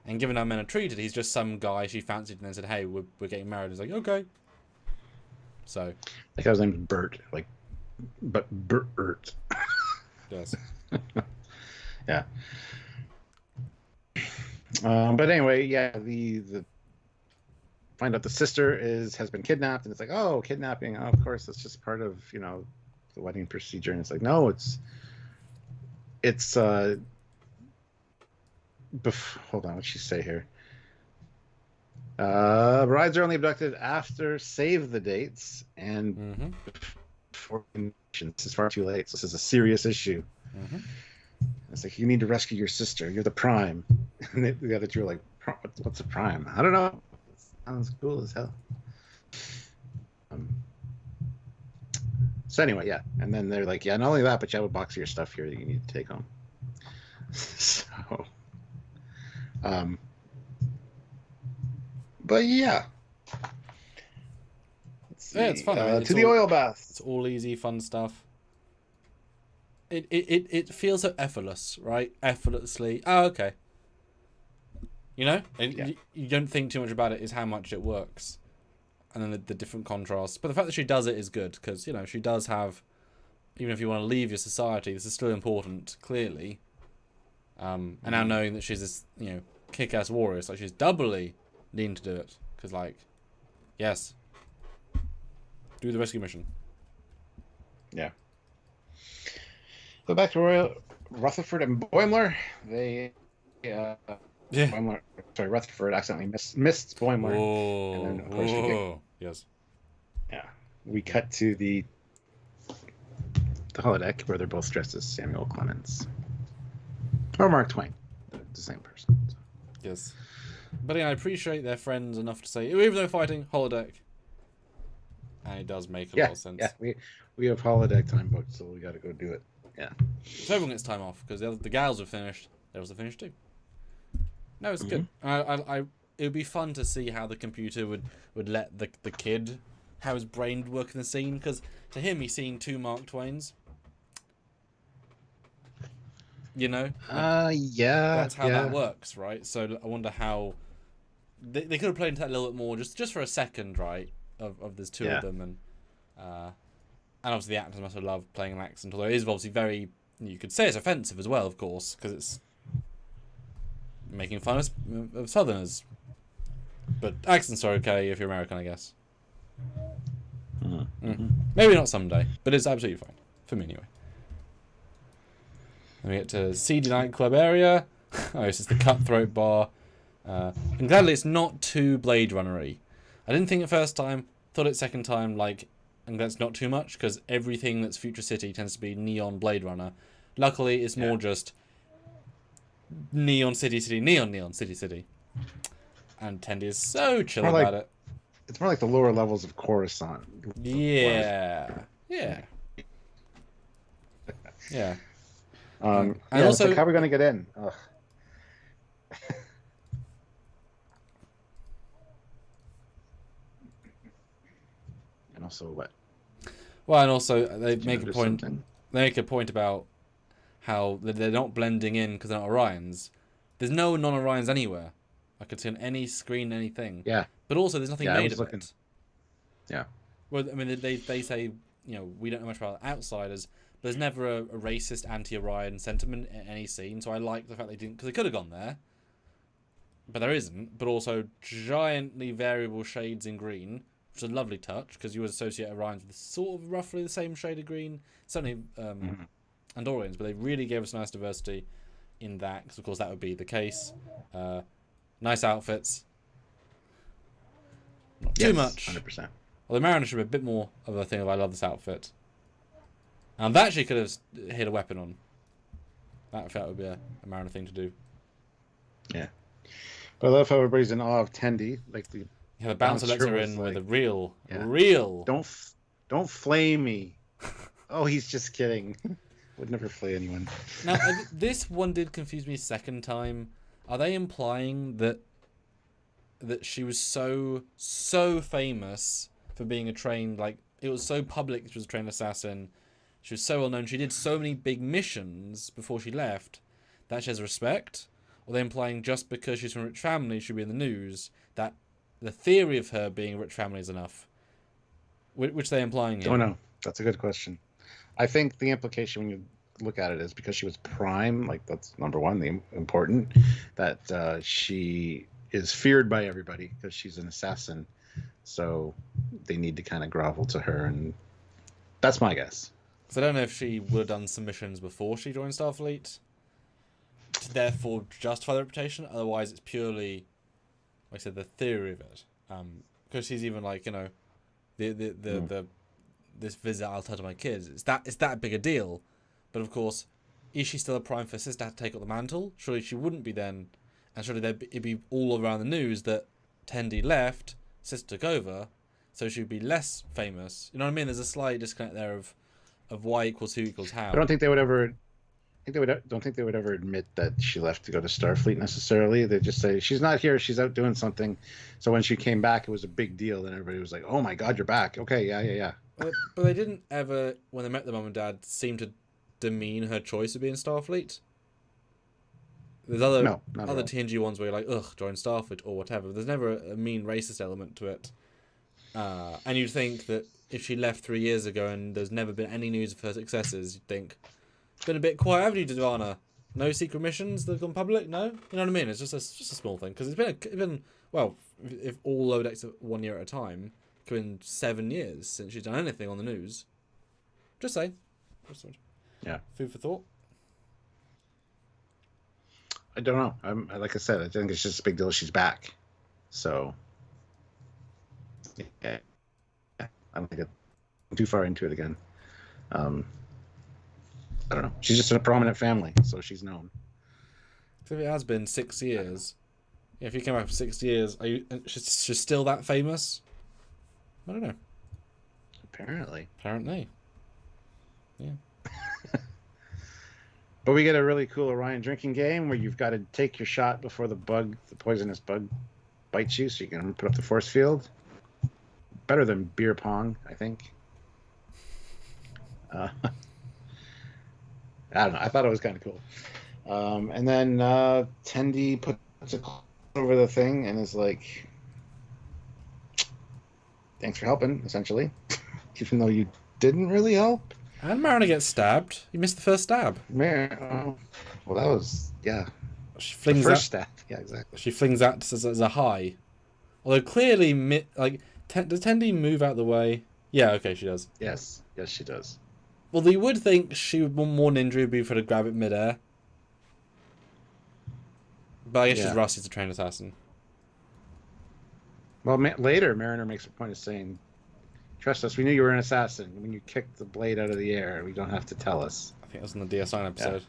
And given how men are treated, he's just some guy she fancied and then said, "Hey, we're getting married." He's like, "Okay." So, that guy's name's Bert, but Bert. Yes. Yeah. But anyway, yeah, the find out the sister has been kidnapped, and it's like, oh, kidnapping. Oh, of course, it's just part of the wedding procedure, and it's like, no, it's hold on, what'd she say here? Brides are only abducted after save the dates and before this is far too late. So this is a serious issue. It's like, you need to rescue your sister. You're the prime. And the other two are like, what's a prime? I don't know. It sounds cool as hell. So anyway, yeah. And then they're like, yeah, not only that, but you have a box of your stuff here that you need to take home. So, but yeah. Yeah, it's fun. To the oil bath. It's all easy, fun stuff. It feels so effortless, right? Effortlessly. Oh, okay. You don't think too much about it. Is how much it works, and then the different contrasts. But the fact that she does it is good because she does have. Even if you want to leave your society, this is still important. Clearly. And now knowing that she's this kick-ass warrior, so she's doubly need to do it because yes. Do the rescue mission. Yeah. Go back to Royal Rutherford and Boimler. They, Boimler, Rutherford accidentally missed Boimler. Oh, and then, of course, yes. Yeah. We cut to the the holodeck where they're both dressed as Samuel Clemens or Mark Twain. They're the same person. So. Yes. But yeah, I appreciate they're friends enough to say, even though fighting, holodeck. And it does make a lot of sense. Yeah, we have holodeck time booked, so we got to go do it. Yeah. So everyone gets time off because the gals are finished. They also finished too. No, it's good. It would be fun to see how the computer would let the kid, how his brain would work in the scene, because to him he's seen two Mark Twains. You know? Yeah. That's how that works, right? So I wonder how they could have played into that a little bit more, just for a second, right? Of there's two of them, and obviously the actors must have loved playing an accent, although it is obviously very, you could say it's offensive as well, of course, because it's making fun of Southerners. But accents are okay if you're American, I guess. Maybe not someday, but it's absolutely fine. For me, anyway. Then we get to seedy nightclub area. Oh, this is the cutthroat bar. And gladly it's not too Blade Runner-y. I didn't think it first time, thought it second time, like, and that's not too much, because everything that's Future City tends to be neon Blade Runner. Luckily, it's more just neon city, city, neon, neon, city, city. And Tendi is so chill about it. It's more like the lower levels of Coruscant. Yeah. Yeah. Yeah. And also, like, how are we going to get in? Ugh. And also what? Well, and also they make a point. Something? They make a point about how they're not blending in because they're not Orions. There's no non-Orions anywhere. I could see on any screen, anything. Yeah. But also, there's nothing made of it. Yeah. Well, I mean, they say, you know, we don't know much about outsiders. But there's never a racist anti-Orion sentiment in any scene. So I like the fact they didn't, because they could have gone there. But there isn't. But also, giantly variable shades in green, which is a lovely touch, because you would associate Orions with sort of roughly the same shade of green. Certainly, and Orions, but they really gave us nice diversity in that, because of course that would be the case. Nice outfits. Not too much. 100%. Although Mariner should be a bit more of a thing of I love this outfit. And that she could have hit a weapon on. That would be a Mariner thing to do. Yeah. But I love how everybody's in awe of Tendi. Like the bouncer lets her in with a real. Don't flay me. Oh, he's just kidding. Would never flay anyone. Now, this one did confuse me a second time. Are they implying that she was so famous for being a trained, like, it was so public that she was a trained assassin, she was so well known, she did so many big missions before she left, that she has respect? Or are they implying just because she's from a rich family, she'll be in the news, that the theory of her being a rich family is enough? Which they're implying here? Don't know. That's a good question. I think the implication when you look at it is because she was prime, like that's number one, the important, that she is feared by everybody because she's an assassin, so they need to kind of grovel to her, and that's my guess. So I don't know if she would have done some missions before she joined Starfleet to therefore justify the reputation. Otherwise it's purely, like I said, the theory of it, because she's even like, you know, the this visit I'll tell to my kids, it's that big a deal. But of course, is she still a prime for sister to take up the mantle? Surely she wouldn't be then. And surely it'd be all around the news that Tendi left, sister took over, so she'd be less famous. You know what I mean? There's a slight disconnect there of y equals who equals how. I don't think they would ever. Don't think they would ever admit that she left to go to Starfleet necessarily. They just say she's not here, she's out doing something. So when she came back, it was a big deal, and everybody was like, "Oh my God, you're back! Okay, yeah." But they didn't ever, when they met the mum and dad, seem to demean her choice of being Starfleet. There's other TNG ones where you're like, ugh, join Starfleet or whatever. There's never a mean racist element to it. And you'd think that if she left 3 years ago and there's never been any news of her successes, you'd think, it's been a bit quiet, haven't you, Divana? No secret missions that have gone public? No? You know what I mean? It's just a small thing. Because it's been well, if all Holodecks are 1 year at a time, it's been 7 years since she's done anything on the news. Just saying. Yeah. Food for thought. I don't know. Like I said, I think it's just a big deal she's back. So, yeah. I don't think I'm too far into it again. I don't know. She's just in a prominent family, so she's known. So if it has been 6 years, if you came back for 6 years, are you? She's still that famous? I don't know. Apparently. Yeah. But we get a really cool Orion drinking game where you've got to take your shot before the poisonous bug, bites you, so you can put up the force field. Better than beer pong, I think. I don't know. I thought it was kind of cool. And then Tendi puts a cloth over the thing and is like, thanks for helping, essentially. Even though you didn't really help. And Mariner gets stabbed. You missed the first stab. Well, that was, yeah. She flings the first stab. Yeah, exactly. She flings that as a high. Although clearly, does Tendy move out the way? Yeah, okay, she does. Yes, she does. Well, you would think she would more injury would be for her to grab it midair. But I guess she's rusty as a trained assassin. Well, later, Mariner makes a point of saying, trust us, we knew you were an assassin. When you kicked the blade out of the air, we don't have to tell us. I think it was in the DS9 episode.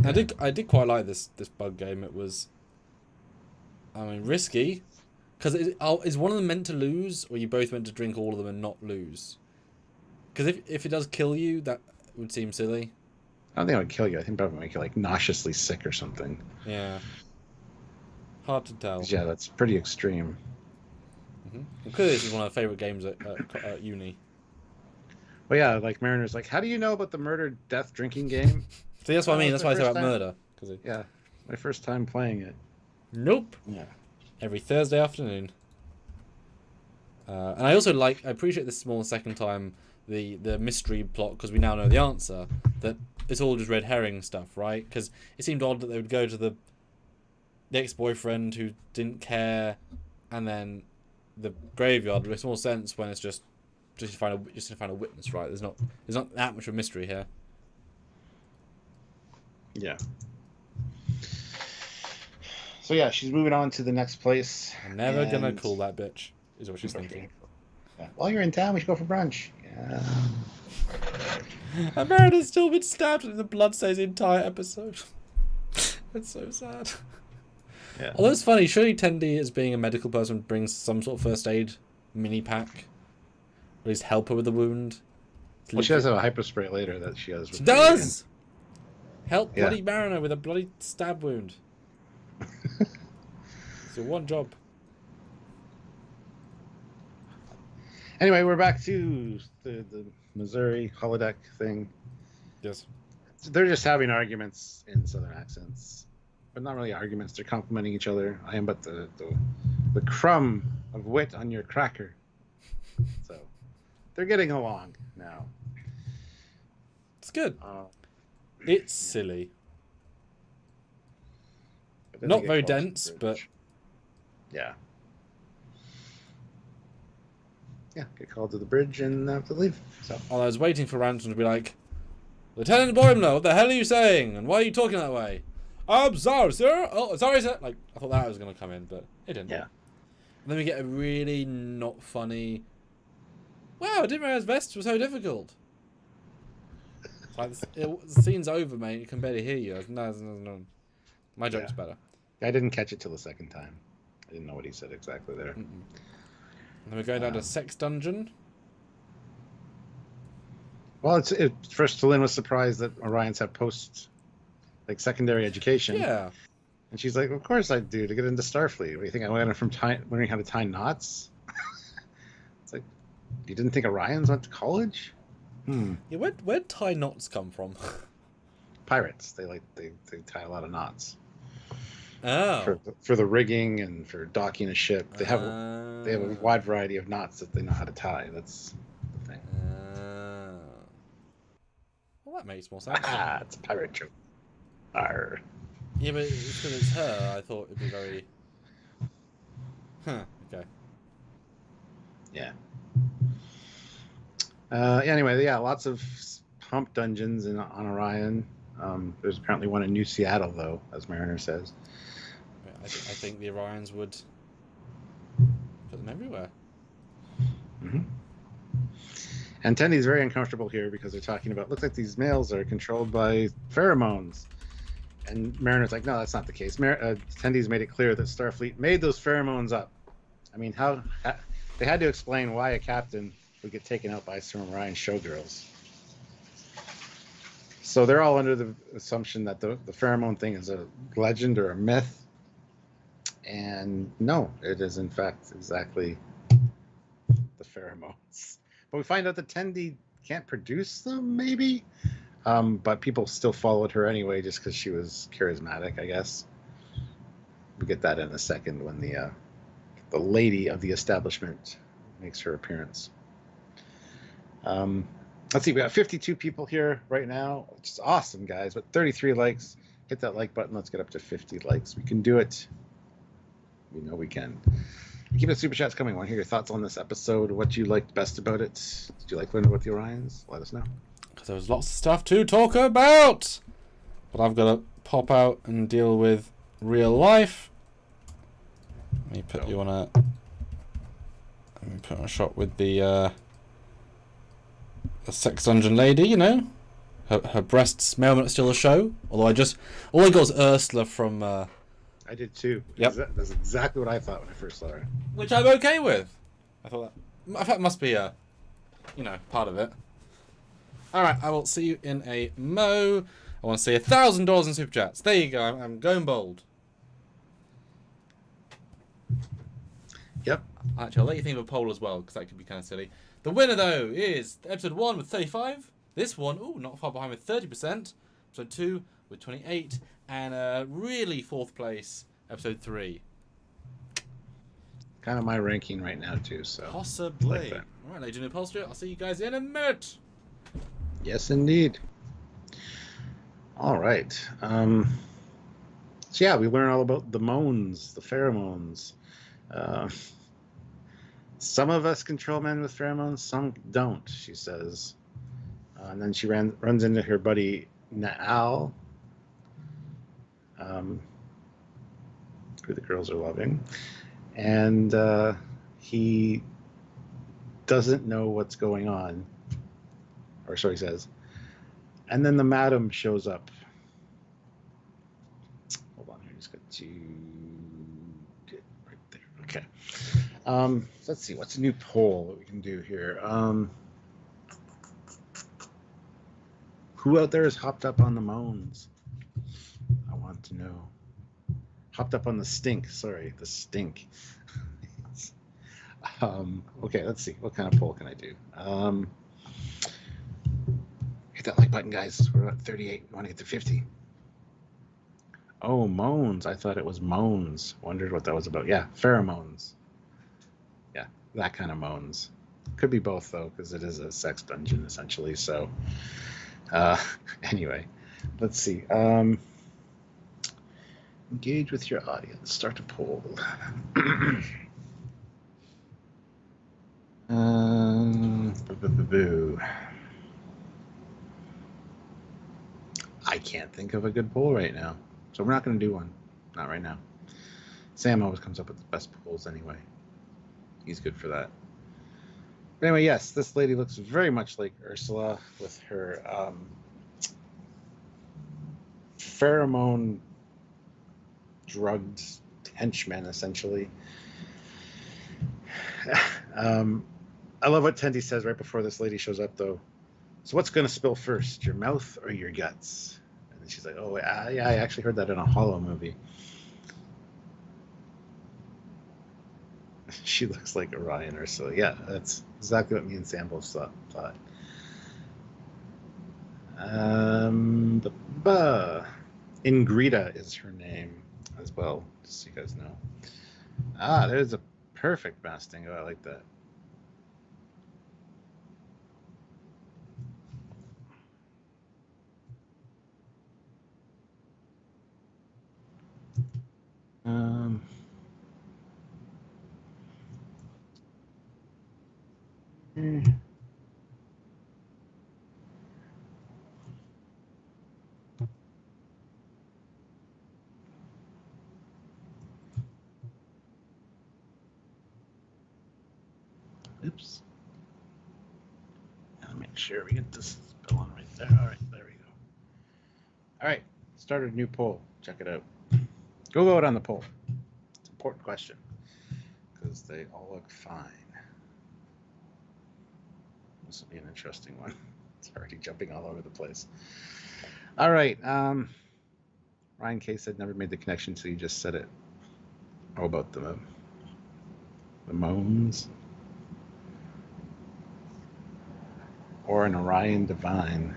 Yeah. I did quite like this bug game. It was, risky. Because is one of them meant to lose, or are you both meant to drink all of them and not lose? Because if it does kill you, that would seem silly. I don't think it would kill you. I think it would make you like nauseously sick or something. Yeah. Hard to tell. Yeah, that's pretty extreme. Well, clearly this is one of my favourite games at uni. Well, yeah, like Mariner's like, how do you know about the murder, death, drinking game? See, that's what I mean. That's why I say about murder. Yeah, my first time playing it. Nope. Yeah. Every Thursday afternoon. And I also I appreciate this small second time, the mystery plot, because we now know the answer, that it's all just red herring stuff, right? Because it seemed odd that they would go to the ex-boyfriend who didn't care, and then the graveyard. It makes more sense when it's just to find a witness, right? There's not that much of a mystery here. Yeah. So yeah, she's moving on to the next place. I'm never gonna call that bitch, is what she's thinking. Yeah. While you're in town, we should go for brunch. Yeah. And Meredith's still been stabbed and the blood stays the entire episode. That's so sad. Yeah. Although it's funny, surely Tendy, as being a medical person, brings some sort of first aid mini pack. Or at least help her with the wound. Well, she does have a hyper spray later that she has. She does! Help bloody Mariner with a bloody stab wound. It's your one job. Anyway, we're back to the Missouri holodeck thing. Yes. They're just having arguments in southern accents. But not really arguments, they're complimenting each other. I am but the crumb of wit on your cracker. So they're getting along now. It's good. It's silly. Not very dense, but... Yeah. Yeah, get called to the bridge and have to leave. So. I was waiting for Ransom to be like, Lieutenant Boimler, what the hell are you saying? And why are you talking that way? I'm sorry, sir. Oh, sorry, sir. Like, I thought that was going to come in, but it didn't. Yeah. And then we get a really not funny... Wow, I didn't realize vests were so difficult. It's like, the scene's over, mate. You can barely hear you. No. My joke's better. I didn't catch it till the second time. I didn't know what he said exactly there. And then we're going down to Sex Dungeon. Well, first Lynn was surprised that Orions have secondary education. Yeah. And she's like, of course I do, to get into Starfleet. What do you think I learned from learning how to tie knots? It's like, you didn't think Orions went to college? Yeah, where'd tie knots come from? Pirates. They tie a lot of knots. Oh. For the rigging and for docking a ship. They have a wide variety of knots that they know how to tie. That's the thing. Well, that makes more sense. It's a pirate joke. Arr. Yeah, but because it's her, I thought it'd be very... okay. Yeah. Anyway, yeah, lots of hump dungeons on Orion. There's apparently one in New Seattle, though, as Mariner says. I think the Orions would put them everywhere. Mm-hmm. And Tendy's very uncomfortable here because they're talking about, looks like these males are controlled by pheromones. And Mariner's like, no, that's not the case. Tendy's made it clear that Starfleet made those pheromones up. I mean, they had to explain why a captain would get taken out by some Orion showgirls. So they're all under the assumption that the pheromone thing is a legend or a myth. And no, it is in fact exactly the pheromones. But we find out that Tendi can't produce them, maybe? But people still followed her anyway just because she was charismatic, I guess. We get that in a second when the lady of the establishment makes her appearance. Let's see, we got 52 people here right now, which is awesome, guys, but 33 likes. Hit that like button. Let's get up to 50 likes. We can do it. We know we can. Keep the super chats coming. I want to hear your thoughts on this episode. What you liked best about it? Did you like learning about the Orions? Let us know. Because there was lots of stuff to talk about. But I've got to pop out and deal with real life. Let me put you on a... Let me put on a shot with the sex dungeon lady, you know. Her breasts may or may not still a show. Although all I got was Ursula from... I did too. Yep. That's exactly what I thought when I first saw her. Which I'm okay with. I thought that must be part of it. Alright, I will see you in a mo. I want to see $1,000 in super chats. There you go. I'm going bold. Yep. Actually, I'll let you think of a poll as well, because that could be kind of silly. The winner, though, is episode 1 with 35. This one, not far behind with 30%. Episode 2 with 28. And really fourth place, episode 3. Kind of my ranking right now, too. So possibly. Like all right, ladies and gentlemen, I'll see you guys in a minute. Yes, indeed. All right. So, yeah, we learn all about the moans, the pheromones. Some of us control men with pheromones, some don't, she says. And then she runs into her buddy, Naal, who the girls are loving. And he doesn't know what's going on. Or so he says. And then the madam shows up. Hold on, I just got to get it right there. Okay. Let's see, what's a new poll that we can do here? Who out there is hopped up on the moans? I want to know. Hopped up on the stink. Sorry, the stink. Okay, let's see. What kind of poll can I do? Hit that like button, guys. We're at 38. We want to get to 50. Oh, moans. I thought it was moans. Wondered what that was about. Yeah, pheromones. Yeah, that kind of moans. Could be both, though, because it is a sex dungeon, essentially. So, anyway, let's see. Engage with your audience. Start a poll. I can't think of a good poll right now, so we're not going to do one. Not right now. Sam always comes up with the best polls anyway. He's good for that. But anyway, yes, this lady looks very much like Ursula with her pheromone drugged henchmen, essentially. I love what Tendi says right before this lady shows up, though. So what's going to spill first, your mouth or your guts? And she's like, oh, yeah, I actually heard that in a Holo movie. She looks like Orion Ursula. Yeah, that's exactly what me and Sam both thought. Ingrida is her name as well, just so you guys know. Ah, there's a perfect masting. Oh, I like that. Oops. make sure we get this spill on right there. All right, there we go. All right, started a new poll. Check it out. Go vote on the poll. It's an important question because they all look fine. This will be an interesting one. It's already jumping all over the place. All right. Ryan K said never made the connection, so you just said it. How about the moans? Or an Orion divine?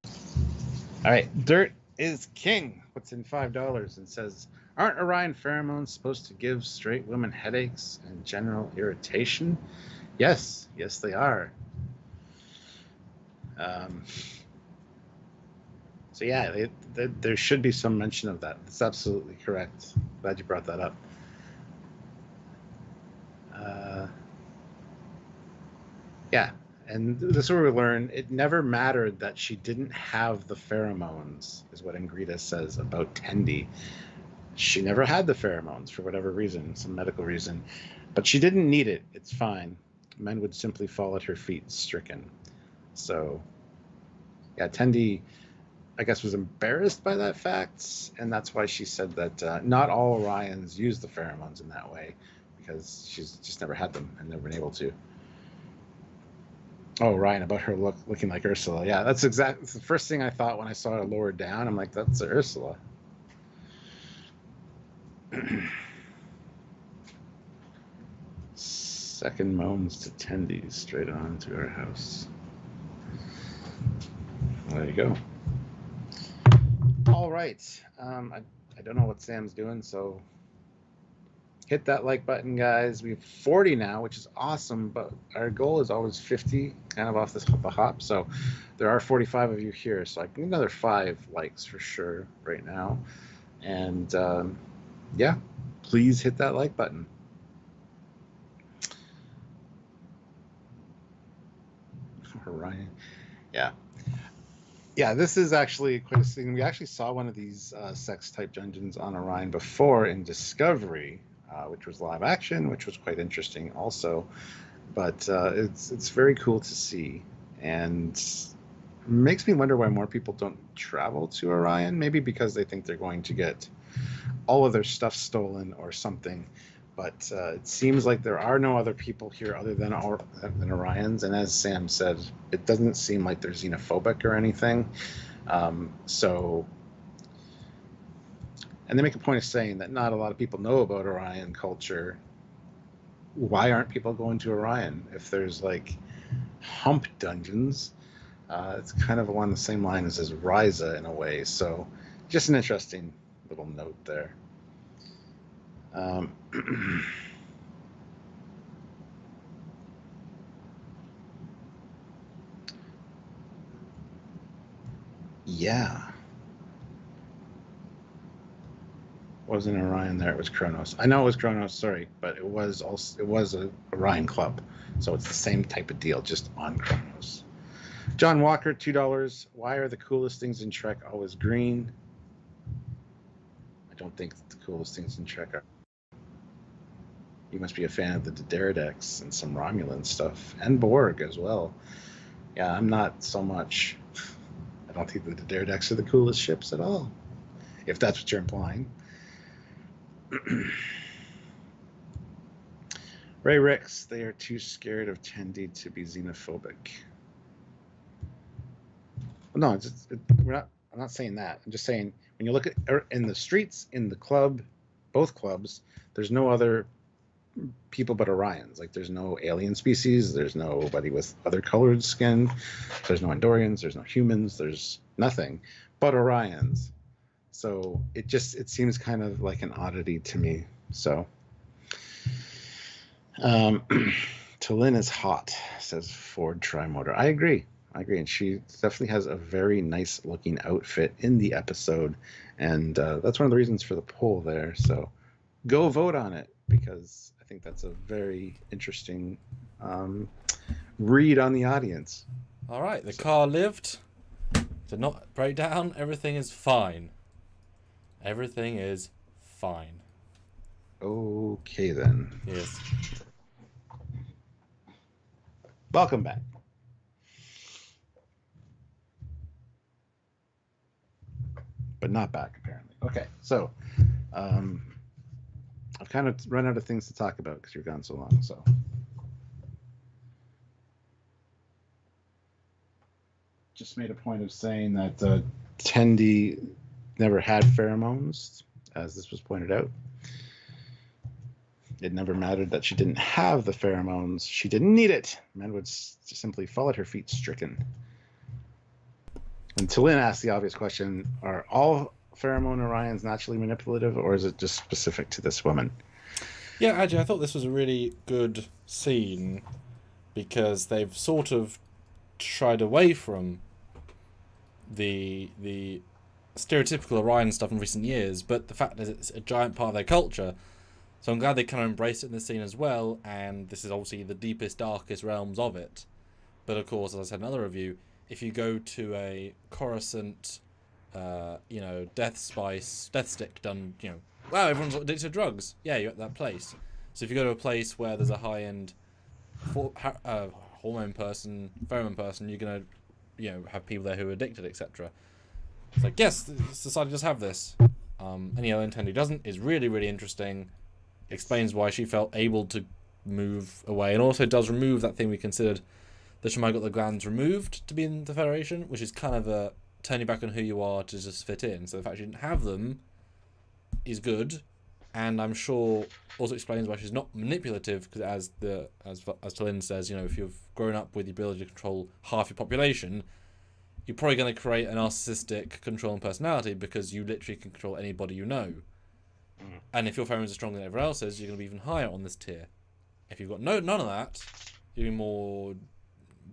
All right. Dirt is king. Puts in $5 and says, aren't Orion pheromones supposed to give straight women headaches and general irritation? Yes, they are. So yeah, there should be some mention of that. That's absolutely correct. Glad you brought that up. Yeah, and this is where we learn it never mattered that she didn't have the pheromones, is what Ingrida says about Tendi. She never had the pheromones for whatever reason, some medical reason, but she didn't need it. It's fine. Men would simply fall at her feet, stricken. So, yeah, Tendi, I guess, was embarrassed by that fact, and that's why she said that not all Orions use the pheromones in that way, because she's just never had them and never been able to. Oh, Ryan, about her looking like Ursula. Yeah, that's the first thing I thought when I saw her lowered down. I'm like, that's Ursula. Second moans to Tendy straight on to our house. There you go. All right. I don't know what Sam's doing, so hit that like button, guys. We have 40 now, which is awesome, but our goal is always 50, kind of off the hop. So there are 45 of you here, so I can get another 5 likes for sure right now. And yeah, please hit that like button. Orion. Yeah, this is actually quite a thing. We actually saw one of these sex type dungeons on Orion before in Discovery, which was live action, which was quite interesting also. But it's very cool to see, and makes me wonder why more people don't travel to Orion. Maybe because they think they're going to get all of their stuff stolen or something. But it seems like there are no other people here other than Orions. And as Sam said, it doesn't seem like they're xenophobic or anything. So, and they make a point of saying that not a lot of people know about Orion culture. Why aren't people going to Orion if there's like hump dungeons? It's kind of along the same line as Ryza in a way. So just an interesting little note there. Yeah. Wasn't Orion there? It was Kronos. I know it was Kronos, sorry, but it was a Orion club. So it's the same type of deal, just on Kronos. John Walker, $2. Why are the coolest things in Trek always green? I don't think the coolest things in Trek are. You must be a fan of the Trekyards and some Romulan stuff, and Borg as well. Yeah, I'm not so much. I don't think the Trekyards are the coolest ships at all, if that's what you're implying. Ray Ricks, they are too scared of Tendi to be xenophobic. Well, no, I'm not saying that. I'm just saying when you look at in the streets, in the club, both clubs, there's no other people but Orions. Like there's no alien species, there's nobody with other colored skin, there's no Andorians, there's no humans, there's nothing but Orions. So it seems kind of like an oddity to me. So Talin is hot, says Ford Trimotor. I agree, and she definitely has a very nice looking outfit in the episode, and that's one of the reasons for the poll there. So go vote on it, because I think that's a very interesting read on the audience. All right, the car lived, did not break down. Everything is fine. Everything is fine. Okay. Okay, then. Yes. Welcome back. But not back, apparently. Okay, so I've kind of run out of things to talk about because you're gone so long. So just made a point of saying that Tendi never had pheromones, as this was pointed out. It never mattered that she didn't have the pheromones. She didn't need it. Men would simply fall at her feet stricken. And T'Lyn asked the obvious question, are all pheromone Orions naturally manipulative, or is it just specific to this woman? Yeah, actually, I thought this was a really good scene because they've sort of shied away from the stereotypical Orion stuff in recent years, but the fact is it's a giant part of their culture. So I'm glad they kind of embraced it in this scene as well, and this is obviously the deepest, darkest realms of it. But of course, as I said in another review, if you go to a Coruscant, death stick done, wow, everyone's addicted to drugs. Yeah, you're at that place. So if you go to a place where there's a high-end hormone person, pheromone person, you're going to, have people there who are addicted, etc. It's like, yes, society does have this. And Tendi doesn't, is really, really interesting. Explains why she felt able to move away, and also does remove that thing we considered that she might have got the glands removed to be in the Federation, which is kind of a turn you back on who you are to just fit in. So the fact she didn't have them is good, and I'm sure also explains why she's not manipulative, because as T'Lyn says, if you've grown up with the ability to control half your population, you're probably going to create a narcissistic controlling personality because you literally can control anybody you know. And if your pheromones are stronger than everyone else's, you're going to be even higher on this tier. If you've got none of that, you're more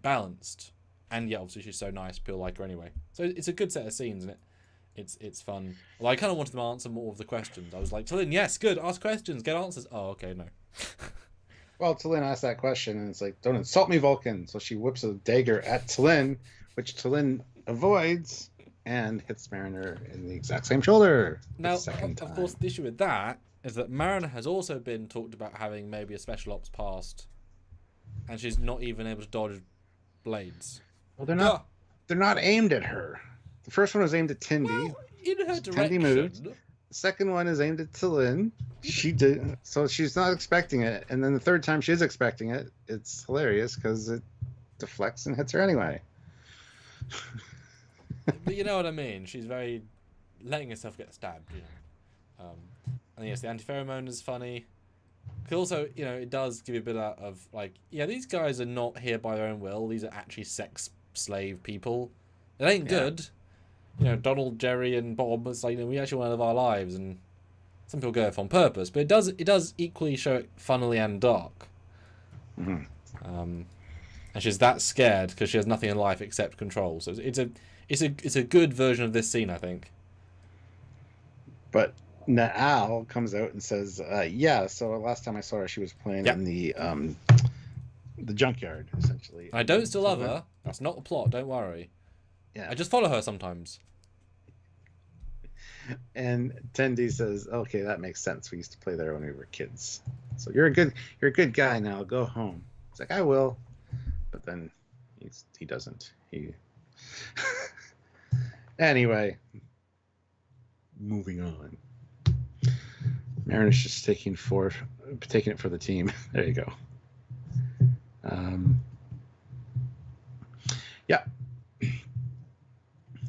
balanced. And yeah, obviously she's so nice, people like her anyway. So it's a good set of scenes, and it's fun. Well, I kind of wanted them to answer more of the questions. I was like, T'Lyn, yes, good, ask questions, get answers. Oh, okay, no. Well, T'Lyn asked that question, and it's like, don't insult me, Vulcan. So she whips a dagger at T'Lyn, which T'Lyn avoids, and hits Mariner in the exact same shoulder. Now, of course, the issue with that is that Mariner has also been talked about having maybe a special ops past, and she's not even able to dodge blades. Well, they're not aimed at her. The first one was aimed at Tendi. Well, in her direction. Tendi moved. The second one is aimed at T'Lyn. She did, so she's not expecting it. And then the third time she is expecting it. It's hilarious because it deflects and hits her anyway. But you know what I mean. She's very letting herself get stabbed. And yes, the anti-pheromone is funny. Because also, it does give you a bit of like, yeah, these guys are not here by their own will. These are actually sex slave people. It ain't good. Donald, Jerry, and Bob. It's like, we actually want to live our lives, and some people go off on purpose. But it does equally show it funnily and dark. Mm-hmm. And she's that scared because she has nothing in life except control. So it's a good version of this scene, I think. But Naal comes out and says, yeah, so last time I saw her, she was playing in the junkyard, essentially. I don't still love her. That's not the plot, don't worry. Yeah. I just follow her sometimes. And Tendi says, okay, that makes sense. We used to play there when we were kids. So you're a good guy now. Go home. He's like, I will. But then he doesn't. Anyway, moving on. Mariner's just taking it for the team. There you go. Yeah.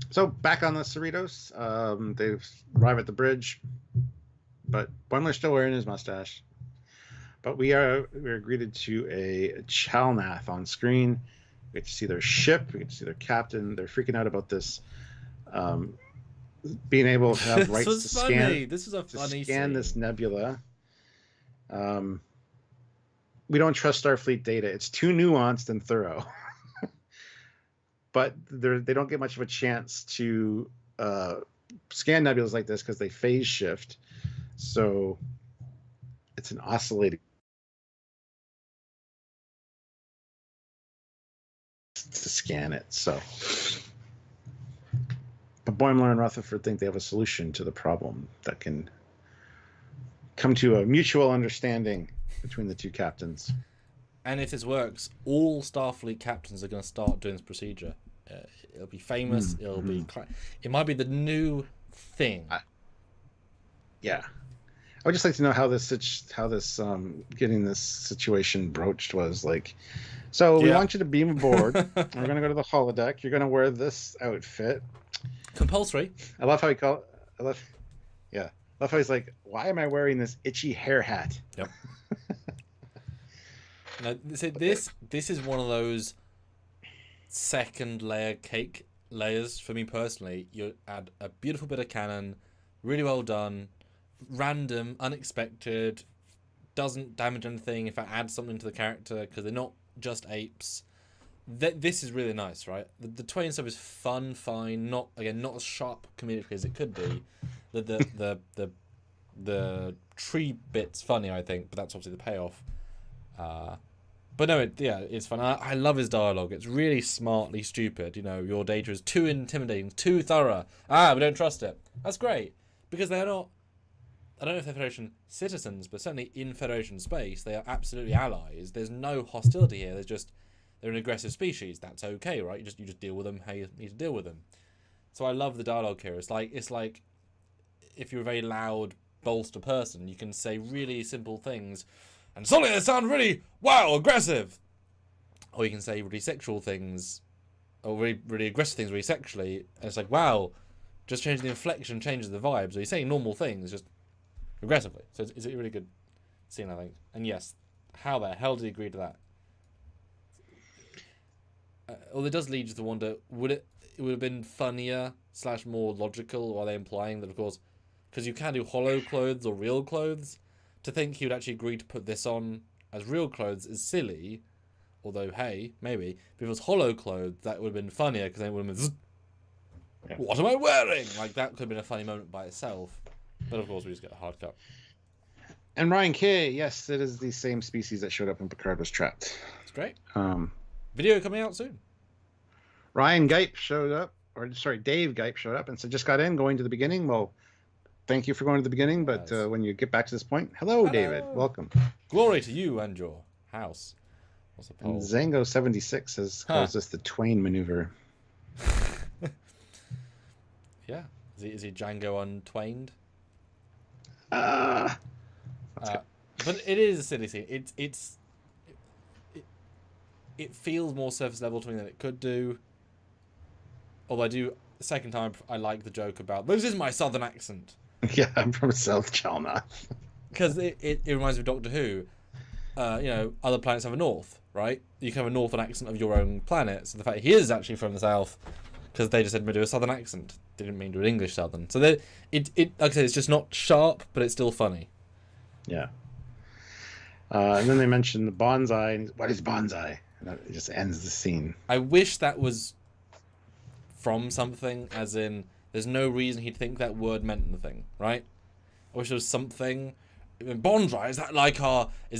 So back on the Cerritos, they arrive at the bridge, but Boimler's still wearing his mustache. But we're greeted to a Chalnath on screen. We get to see their ship. We get to see their captain. They're freaking out about this, being able to have rights to scan. This is a funny scan scene. This nebula. We don't trust Starfleet data. It's too nuanced and thorough. But they don't get much of a chance to scan nebulas like this because they phase shift. So it's an oscillating to scan it. So, but Boimler and Rutherford think they have a solution to the problem that can come to a mutual understanding between the two captains. And if this works, all Starfleet captains are going to start doing this procedure. It'll be famous. It'll be. It might be the new thing. Yeah, I would just like to know how this getting this situation broached was like. So we want you to beam aboard. We're going to go to the holodeck. You're going to wear this outfit. Compulsory. I love how he called. I love how he's like, why am I wearing this itchy hair hat? Yep. Now, so this is one of those second layer cake layers for me personally. You add a beautiful bit of canon, really well done, random, unexpected, doesn't damage anything if I add something to the character because they're not just apes. This is really nice, right? The Twain stuff is fun, fine, not as sharp comedically as it could be. The tree bit's funny, I think, but that's obviously the payoff. But no, it's fun. I love his dialogue. It's really smartly stupid. You know, your data is too intimidating, too thorough. We don't trust it. That's great because they're not. I don't know if they're Federation citizens, but certainly in Federation space, they are absolutely allies. There's no hostility here. They're an aggressive species. That's okay, right? You just deal with them how you need to deal with them. So I love the dialogue here. It's like if you're a very loud bolster person, you can say really simple things, and suddenly they sound really aggressive. Or you can say really sexual things, or really really aggressive things really sexually, and it's like wow, just changing the inflection changes the vibes. Or you're saying normal things just aggressively. So it's a really good scene, I think. And yes, how the hell did he agree to that? Well, it does lead you to wonder: it would have been funnier / more logical? Or are they implying that, of course, because you can do hollow clothes or real clothes, to think he would actually agree to put this on as real clothes is silly. Although, hey, maybe if it was hollow clothes, that would have been funnier because then it would have been, what am I wearing? Like that could have been a funny moment by itself. But of course, we just get a hard cut. And Ryan K, yes, it is the same species that showed up when Picard was trapped. It's great. Video coming out soon. Ryan Gipe showed up, Dave Gipe showed up and said, just got in, going to the beginning. Well, thank you for going to the beginning, but when you get back to this point, hello, David, welcome. Glory to you and your house. What's the poll? Zango 76 calls this the Twain maneuver. Yeah. Is he Django untwained? But it is a silly scene. It feels more surface level to me than it could do. Although the second time I like the joke about this is my southern accent. Yeah, I'm from South Chalna. Because it reminds me of Doctor Who. Other planets have a north, right? You can have a northern accent of your own planet. So the fact he is actually from the south, because they just said to do a southern accent, they didn't mean to do an English southern. So like I said, it's just not sharp, but it's still funny. Yeah. And then they mentioned the bonsai. And what is bonsai? And it just ends the scene. I wish that was from something, as in there's no reason he'd think that word meant anything, right? I wish there was something. Bonsai, is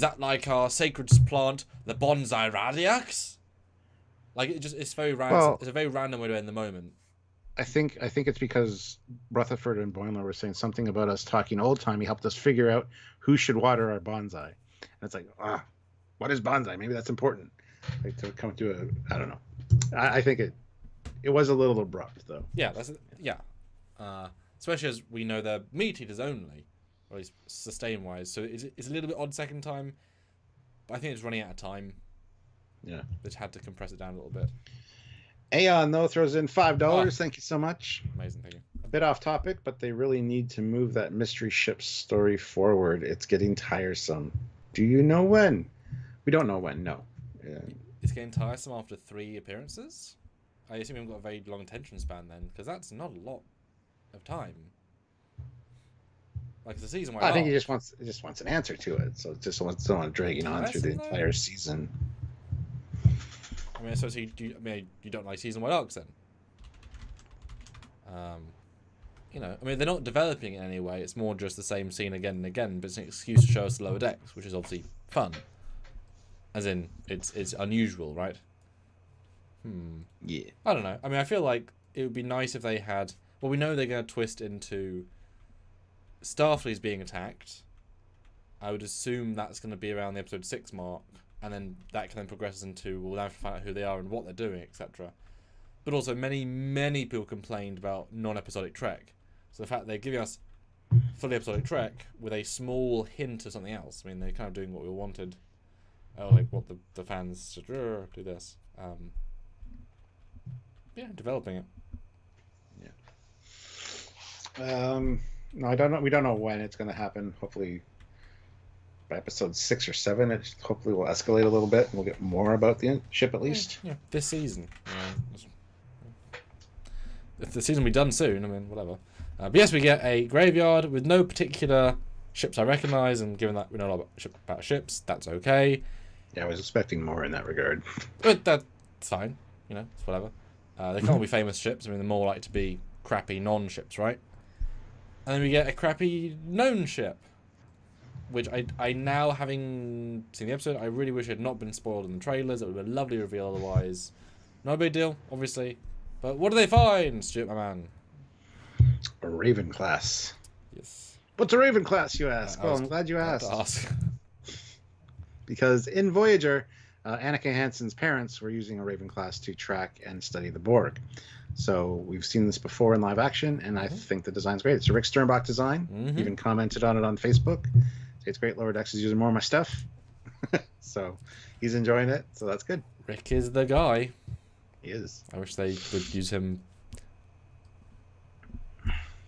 that like our sacred plant, the bonsai radiax? Like it's very random. Well, it's a very random way to end the moment. I think it's because Rutherford and Boimler were saying something about us talking old time. He helped us figure out who should water our bonsai, and it's like, what is bonsai? Maybe that's important. Like to come to I don't know. I think it was a little abrupt though. Yeah, especially as we know they're meat eaters only, or at least sustain wise. So it's a little bit odd second time, but I think it's running out of time. Yeah, they just had to compress it down a little bit. Aeon though throws in $5. Thank you so much. Amazing, thank you. A bit off topic, but they really need to move that mystery ship story forward. It's getting tiresome. Do you know when? We don't know when. No. Yeah. It's getting tiresome after 3 appearances. I assume we haven't got a very long attention span then, because that's not a lot of time. Like the season. I think he just wants an answer to it, so just don't want to dragging on through the entire season. I mean, so you don't like season-wide arcs then? They're not developing it in any way. It's more just the same scene again and again, but it's an excuse to show us the lower decks, which is obviously fun. As in, it's unusual, right? Yeah. I don't know. I mean, I feel like it would be nice if they had... Well, we know they're going to twist into Starfleet's being attacked, I would assume that's going to be around the episode 6 mark, and then that can then progress into, we'll now have to find out who they are and what they're doing, etc. But also, many people complained about non-episodic Trek. So the fact they're giving us fully episodic Trek with a small hint of something else. I mean, they're kind of doing what we wanted. Like what the fans should do this. Developing it. Yeah. No, I don't know. We don't know when it's going to happen. Hopefully, by episode 6 or 7, it hopefully will escalate a little bit, and we'll get more about the ship at least. Yeah. This season. If the season will be done soon, I mean, whatever. But yes, we get a graveyard with no particular ships I recognise, and given that we know a lot about ships, that's okay. Yeah, I was expecting more in that regard. But that's fine. It's whatever. They can't all be famous ships. I mean, they're more likely to be crappy non-ships, right? And then we get a crappy known ship, which I now, having seen the episode, I really wish it had not been spoiled in the trailers. It would have been a lovely reveal otherwise. No big deal, obviously. But what do they find, Stuart, my man? A Raven class. Yes. What's a Raven class, you ask? Well, I'm glad you asked. Because in Voyager, Annika Hansen's parents were using a Raven class to track and study the Borg. So we've seen this before in live action, and I think the design's great. It's a Rick Sternbach design. Even commented on it on Facebook. It's great. Lower Decks is using more of my stuff. So he's enjoying it, so that's good. Rick is the guy. He is. I wish they would use him.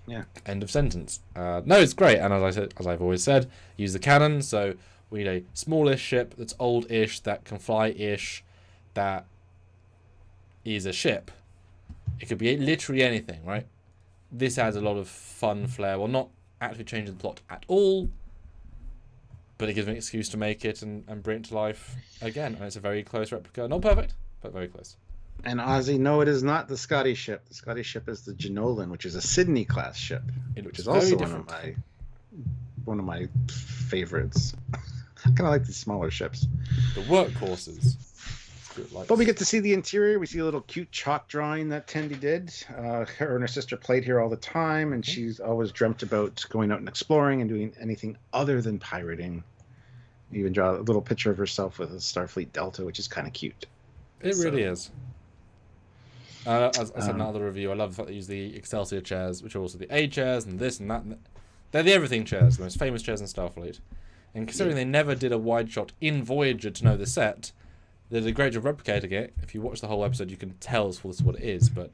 Yeah. End of sentence. No, it's great, and as I've always said, use the cannon. So we need a smallish ship that's old-ish, that can fly-ish, that is a ship. It could be literally anything, right? This adds a lot of fun flair. Well, not actually changing the plot at all, but it gives me an excuse to make it and bring it to life again. And it's a very close replica. Not perfect, but very close. And Ozzy, no, it is not the Scotty ship. The Scotty ship is the Janolan, which is a Sydney-class ship, which is also one of my favorites. I kind of like these smaller ships. The workhorses. But we get to see the interior. We see a little cute chalk drawing that Tendi did. Her and her sister played here all the time, and she's always dreamt about going out and exploring and doing anything other than pirating. You even draw a little picture of herself with a Starfleet Delta, which is kind of cute. It really is. As I said in another review, I love the fact they use the Excelsior chairs, which are also the A chairs and this and that. They're the everything chairs, the most famous chairs in Starfleet. And considering they never did a wide shot in Voyager to know the set, they did a great job replicating it. If you watch the whole episode, you can tell this is what it is. But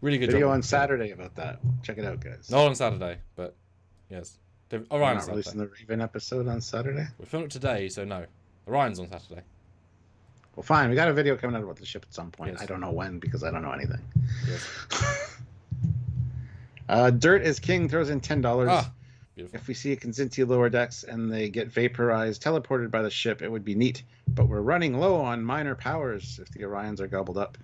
really good video job. on Saturday about that. Check it out, guys. Not on Saturday, but yes. Orion's not releasing the Raven episode on Saturday? We filmed it today, so no. Orion's on Saturday. Well, fine. We got a video coming out about the ship at some point. Yes. I don't know when because I don't know anything. Yes. Dirt is King throws in $10. Ah, beautiful. If we see a Kzinti lower decks and they get vaporized, teleported by the ship, it would be neat. But we're running low on minor powers if the Orions are gobbled up.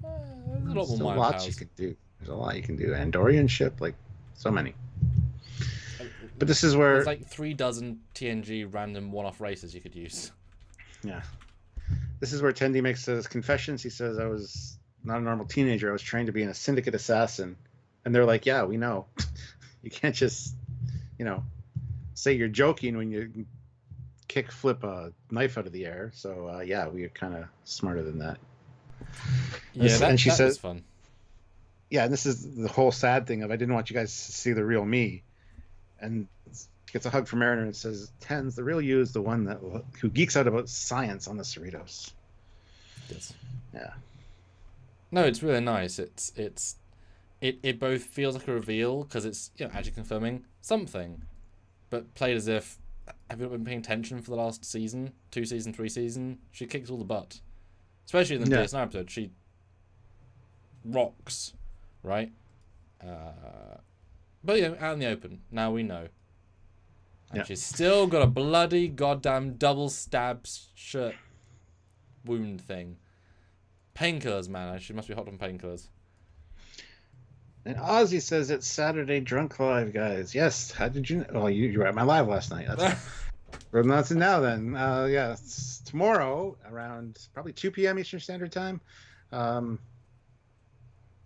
There's a lot more There's minor lots powers. you can do. There's a lot you can do. Andorian ship, like so many. But this is where there's like 36 TNG random one-off races you could use. Yeah. This is where Tendi makes his confessions. He says, I was not a normal teenager. I was trained to be a syndicate assassin. And they're like, yeah, we know. You can't just, say you're joking when you flip a knife out of the air. So, yeah, we're kind of smarter than that. Yeah, and she says, was fun. Yeah, and this is the whole sad thing of I didn't want you guys to see the real me. And gets a hug from Mariner and says, Tens, the real you is the one who geeks out about science on the Cerritos. Yes. Yeah. No, it's really nice. It both feels like a reveal because it's actually confirming something, but played as if, have you not been paying attention for the last season, 2 season, 3 season? She kicks all the butt, especially in the DS9 episode. She rocks, right? But out in the open now we know. And she's still got a bloody goddamn double stab shirt wound thing. Painkillers, man. She must be hot on painkillers. And Ozzy says it's Saturday Drunk Live, guys. Yes. How did you know? Oh, you were at my live last night. We're not to now then. It's tomorrow around probably 2 p.m. Eastern Standard Time. 1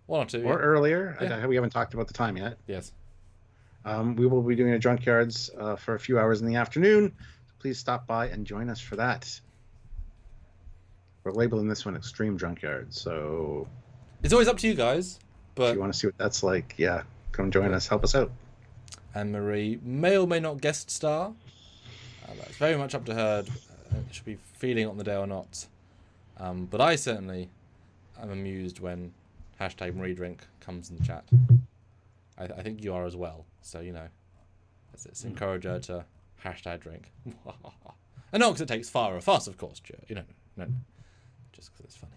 or 2. Or earlier. Yeah. We haven't talked about the time yet. Yes. We will be doing a Drunkyards for a few hours in the afternoon. Please stop by and join us for that. We're labeling this one Extreme Drunkyard, so It's always up to you guys. But if you want to see what that's like, yeah, come join us. Help us out. Anne-Marie may or may not guest star. That's very much up to her. She'll be feeling it on the day or not. But I certainly am amused when #MarieDrink comes in the chat. I think you are as well. So, you know, let's encourage her to #drink. And not because it takes fire or fuss, of course, you know, no. Just because it's funny.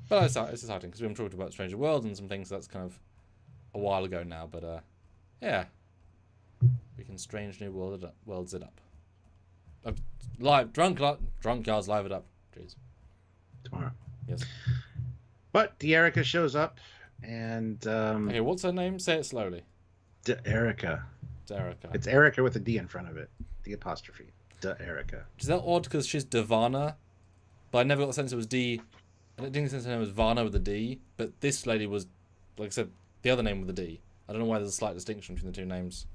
But it's exciting because we haven't talked about Stranger Worlds and some things that's kind of a while ago now. But yeah, we can Strange New Worlds it up. Live Drunkyards live it up. Jeez. Tomorrow. Yes. But De'Erica shows up, and okay, what's her name? Say it slowly. De'Erica. De'Erica. It's Erica with a D in front of it. The apostrophe. De'Erica. Is that odd because she's Devana? But I never got the sense it was D. I didn't get the sense her name was Vana with a D. But this lady was, like I said, the other name with a D. I don't know why there's a slight distinction between the two names.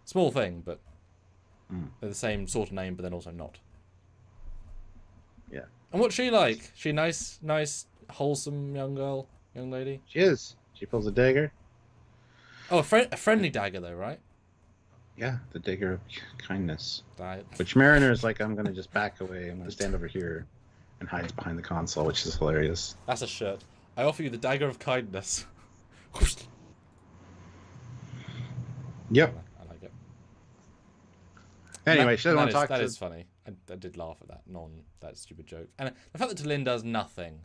Small thing, but they're the same sort of name, but then also not. Yeah. And what's she like? She nice, wholesome young lady? She is. She pulls a dagger. Oh, a friendly dagger though, right? Yeah, the dagger of kindness. Right. Which Mariner's like, I'm going to just back away. I'm going to stand over here, and hides behind the console, which is hilarious. That's a shirt. I offer you the dagger of kindness. Yep. I like it. Anyway, she doesn't want to talk That to... is funny. I did laugh at that stupid joke. And the fact that Lynn does nothing.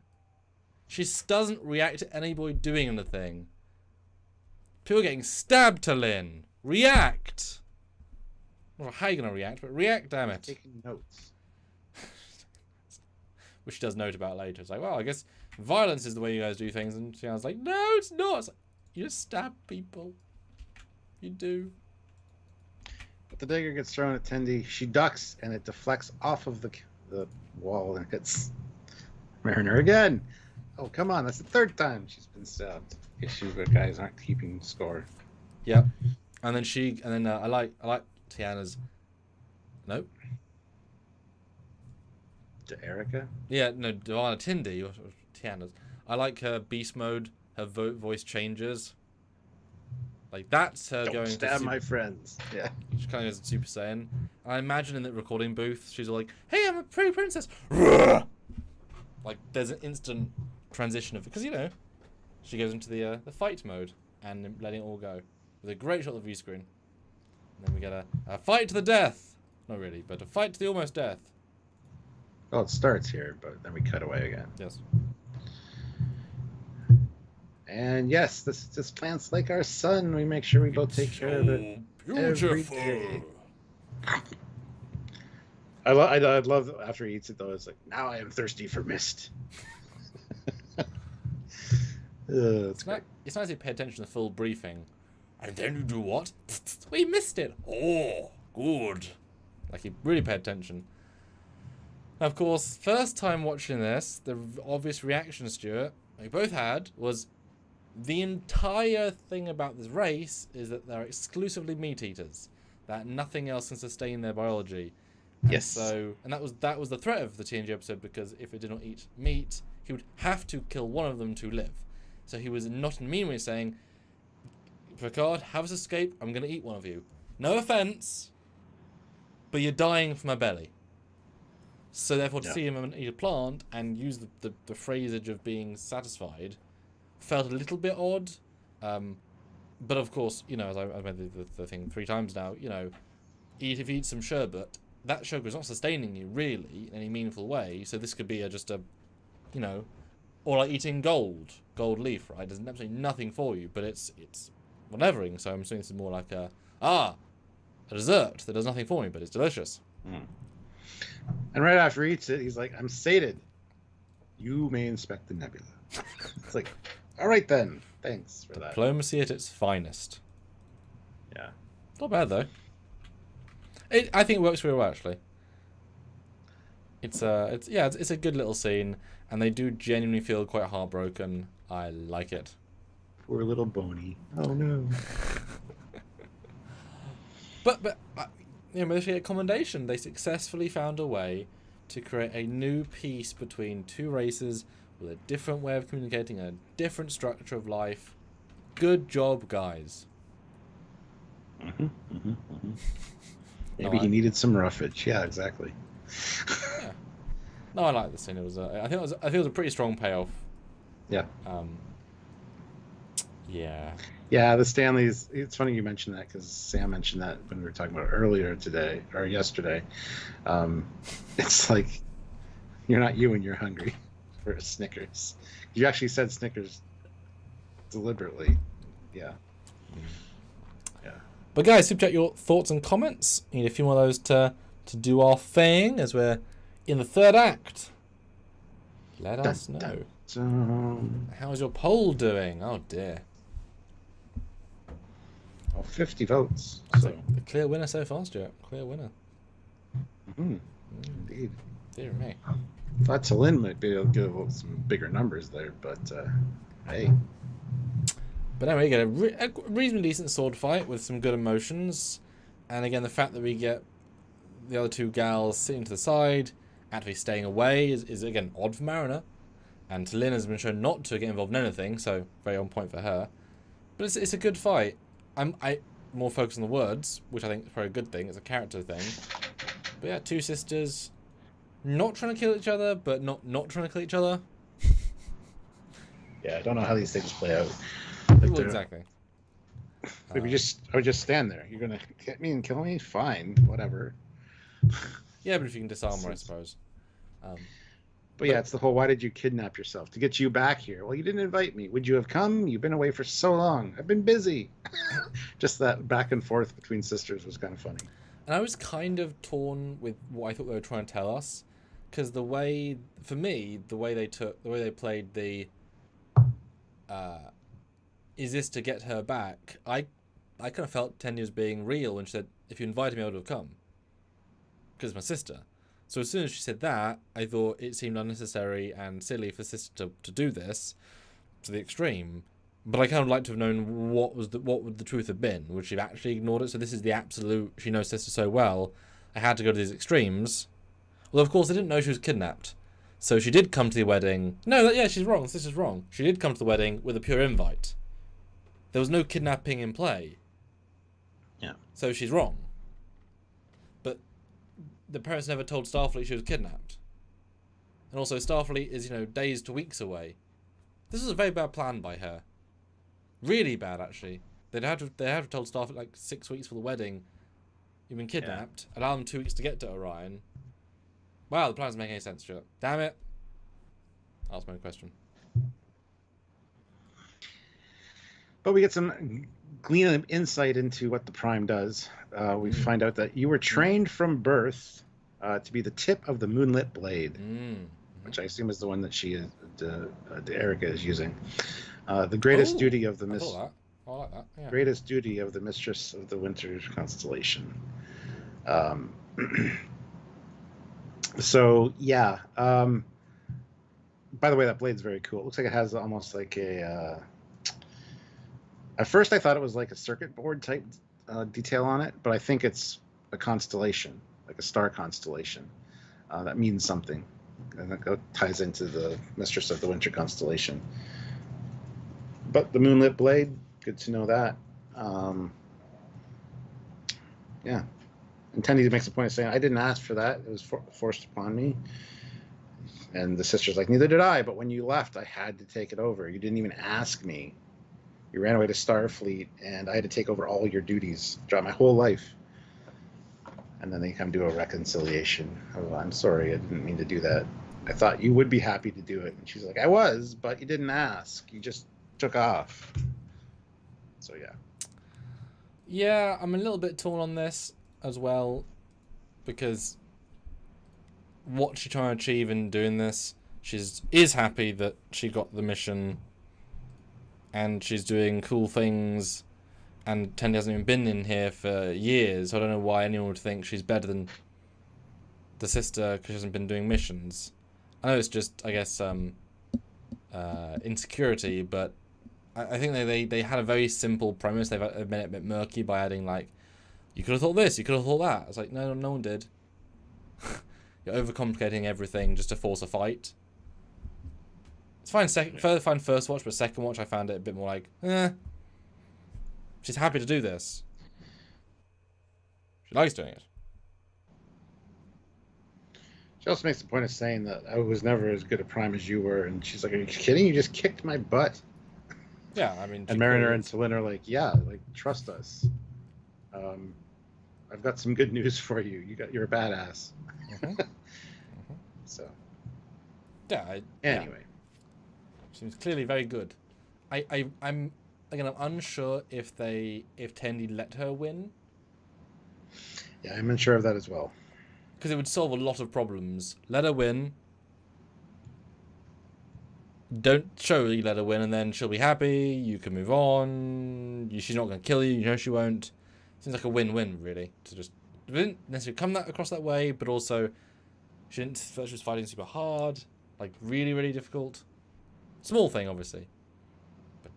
She doesn't react to anybody doing anything. People are getting stabbed to Lynn. React! I don't know how you're going to react, but react, damn it. Taking notes. Which she does note about later. It's like, well, I guess violence is the way you guys do things. And she was like, no, it's not. It's like, you just stab people. You do. But the dagger gets thrown at Tendi. She ducks, and it deflects off of the wall and hits Mariner again. Oh, come on. That's the third time she's been stabbed. Issues where guys aren't keeping score. Yeah. And then I like Tiana's... Nope. De'Erica? Yeah, no, Devana Tendi, or Tiana's. I like her beast mode, her voice changes. Like, that's her Don't going stab to... my friends. Yeah. She kind of goes to Super Saiyan. I imagine in the recording booth, she's all like, hey, I'm a pretty princess. Like, there's an instant transition of... Because, you know, she goes into the fight mode and letting it all go. With a great shot of the view screen. And then we get a fight to the death. Not really, but a fight to the almost death. Well, it starts here, but then we cut away again. Yes. And yes, this plant's like our son. We make sure we both take care of it every day. I love after he eats it though. It's like, now I am thirsty for mist. It's nice to pay attention to the full briefing. And then you do what? We missed it. Oh, good. Like, you really pay attention. Of course, first time watching this, the obvious reaction, Stuart, we both had, was the entire thing about this race is that they're exclusively meat eaters. That nothing else can sustain their biology. And yes. And that was the threat of the TNG episode, because if it did not eat meat, he would have to kill one of them to live. So he was not in a mean way saying, Picard, have us escape, I'm going to eat one of you. No offense, but you're dying from my belly. So therefore, to see him eat a plant and use the phrasage of being satisfied felt a little bit odd. But of course, you know, as I've made the thing 3 times now, you know, if you eat some sherbet, that sugar is not sustaining you really in any meaningful way. So this could be just a, you know, or like eating gold leaf, right? There's absolutely nothing for you, but it's whatevering. So I'm assuming this is more like a dessert that does nothing for me, but it's delicious. And right after he eats it, he's like, I'm sated. You may inspect the nebula. It's like, all right then. Thanks for that. Diplomacy at its finest. Yeah. Not bad, though. I think it works really well, actually. It's a good little scene, and they do genuinely feel quite heartbroken. I like it. Poor little Boney. Oh no. But military commendation. They successfully found a way to create a new peace between two races with a different way of communicating, a different structure of life. Good job, guys. Maybe he needed some roughage. Yeah, exactly. Yeah. No, I like this scene. I think it was a pretty strong payoff. Yeah. Yeah. Yeah, the Stanleys. It's funny you mentioned that because Sam mentioned that when we were talking about it earlier today or yesterday. It's like you're not you when you're hungry for a Snickers. You actually said Snickers deliberately. Yeah. Yeah. But guys, super chat your thoughts and comments. Need a few more of those to do our thing as we're in the third act. Let us know. How's your poll doing? Oh dear. Oh, 50 votes. So the clear winner so far, Stuart. Clear winner. Indeed. Dear me. Thought Lynn might be able to give some bigger numbers there, but hey. But anyway, we get a reasonably decent sword fight with some good emotions. And again, the fact that we get the other two gals sitting to the side, actually staying away, is again odd for Mariner. And Lynn has been shown not to get involved in anything, so very on point for her. But it's a good fight. I more focused on the words, which I think is probably a good thing. It's a character thing. But yeah, two sisters not trying to kill each other, but not trying to kill each other. Yeah, I don't know how these things play out. Well, exactly. Maybe I would just stand there. You're gonna hit me and kill me? Fine, whatever. Yeah, but if you can disarm her, I suppose. But yeah, it's the whole, why did you kidnap yourself? To get you back here. Well, you didn't invite me. Would you have come? You've been away for so long. I've been busy. Just that back and forth between sisters was kind of funny. And I was kind of torn with what I thought they were trying to tell us. Because the way, for me, the way they played the, is this to get her back? I kind of felt Tendi was being real when she said, if you invited me, I would have come. Because it's my sister. So as soon as she said that, I thought it seemed unnecessary and silly for sister to do this to the extreme. But I kind of like to have known what would the truth have been. Would she have actually ignored it? So this is the absolute, she knows sister so well, I had to go to these extremes. Although, of course, I didn't know she was kidnapped. So she did come to the wedding. No, yeah, she's wrong. Sister's wrong. She did come to the wedding with a pure invite. There was no kidnapping in play. Yeah. So she's wrong. But the parents never told Starfleet she was kidnapped. And also, Starfleet is, days to weeks away. This was a very bad plan by her. Really bad, actually. They'd have told Starfleet, 6 weeks for the wedding, you've been kidnapped, allow them 2 weeks to get to Orion. Wow, the plan doesn't make any sense, Stuart. Damn it. Ask my question. But we get some glean insight into what the Prime does. We find out that you were trained from birth to be the tip of the moonlit blade, which I assume is the one that Erica is using. The greatest duty of the greatest duty of the mistress of the winter constellation. So yeah. By the way, that blade's very cool. It looks like it has almost like a. At first, I thought it was like a circuit board type detail on it, but I think it's a constellation, like a star constellation. That means something, and that ties into the Mistress of the Winter constellation. But the moonlit blade, good to know that. Yeah, and Tendy makes a point of saying, "I didn't ask for that; it was forced upon me." And the sister's like, "Neither did I. But when you left, I had to take it over. You didn't even ask me. You ran away to Starfleet, and I had to take over all your duties throughout my whole life." And then they come to a reconciliation. "Oh, I'm sorry, I didn't mean to do that. I thought you would be happy to do it." And she's like, "I was, but you didn't ask. You just took off." So yeah. Yeah, I'm a little bit torn on this as well, because what she's trying to achieve in doing this, is happy that she got the mission, and she's doing cool things, and Tendi hasn't even been in here for years, so I don't know why anyone would think she's better than the sister because she hasn't been doing missions. I know it's just, I guess, insecurity, but I think they had a very simple premise. They've made it a bit murky by adding like, you could have thought this, you could have thought that. It's like no one did. You're overcomplicating everything just to force a fight. It's fine. Fine first watch, but second watch I found it a bit more like, she's happy to do this. She likes doing it. She also makes the point of saying that I was never as good at Prime as you were, and she's like, "Are you kidding? You just kicked my butt." Yeah, I mean. And Mariner and Talyn are like, "Yeah, like trust us. I've got some good news for you. You're a badass." So. Yeah. Anyway. Seems clearly very good. I'm unsure if Tendi let her win. Yeah, I'm unsure of that as well. Because it would solve a lot of problems. Let her win. Don't show you let her win, and then she'll be happy. You can move on. She's not going to kill you. You know she won't. Seems like a win-win, really. To just it didn't necessarily come across that way, but also she was fighting super hard, like really, really difficult. Small thing, obviously, but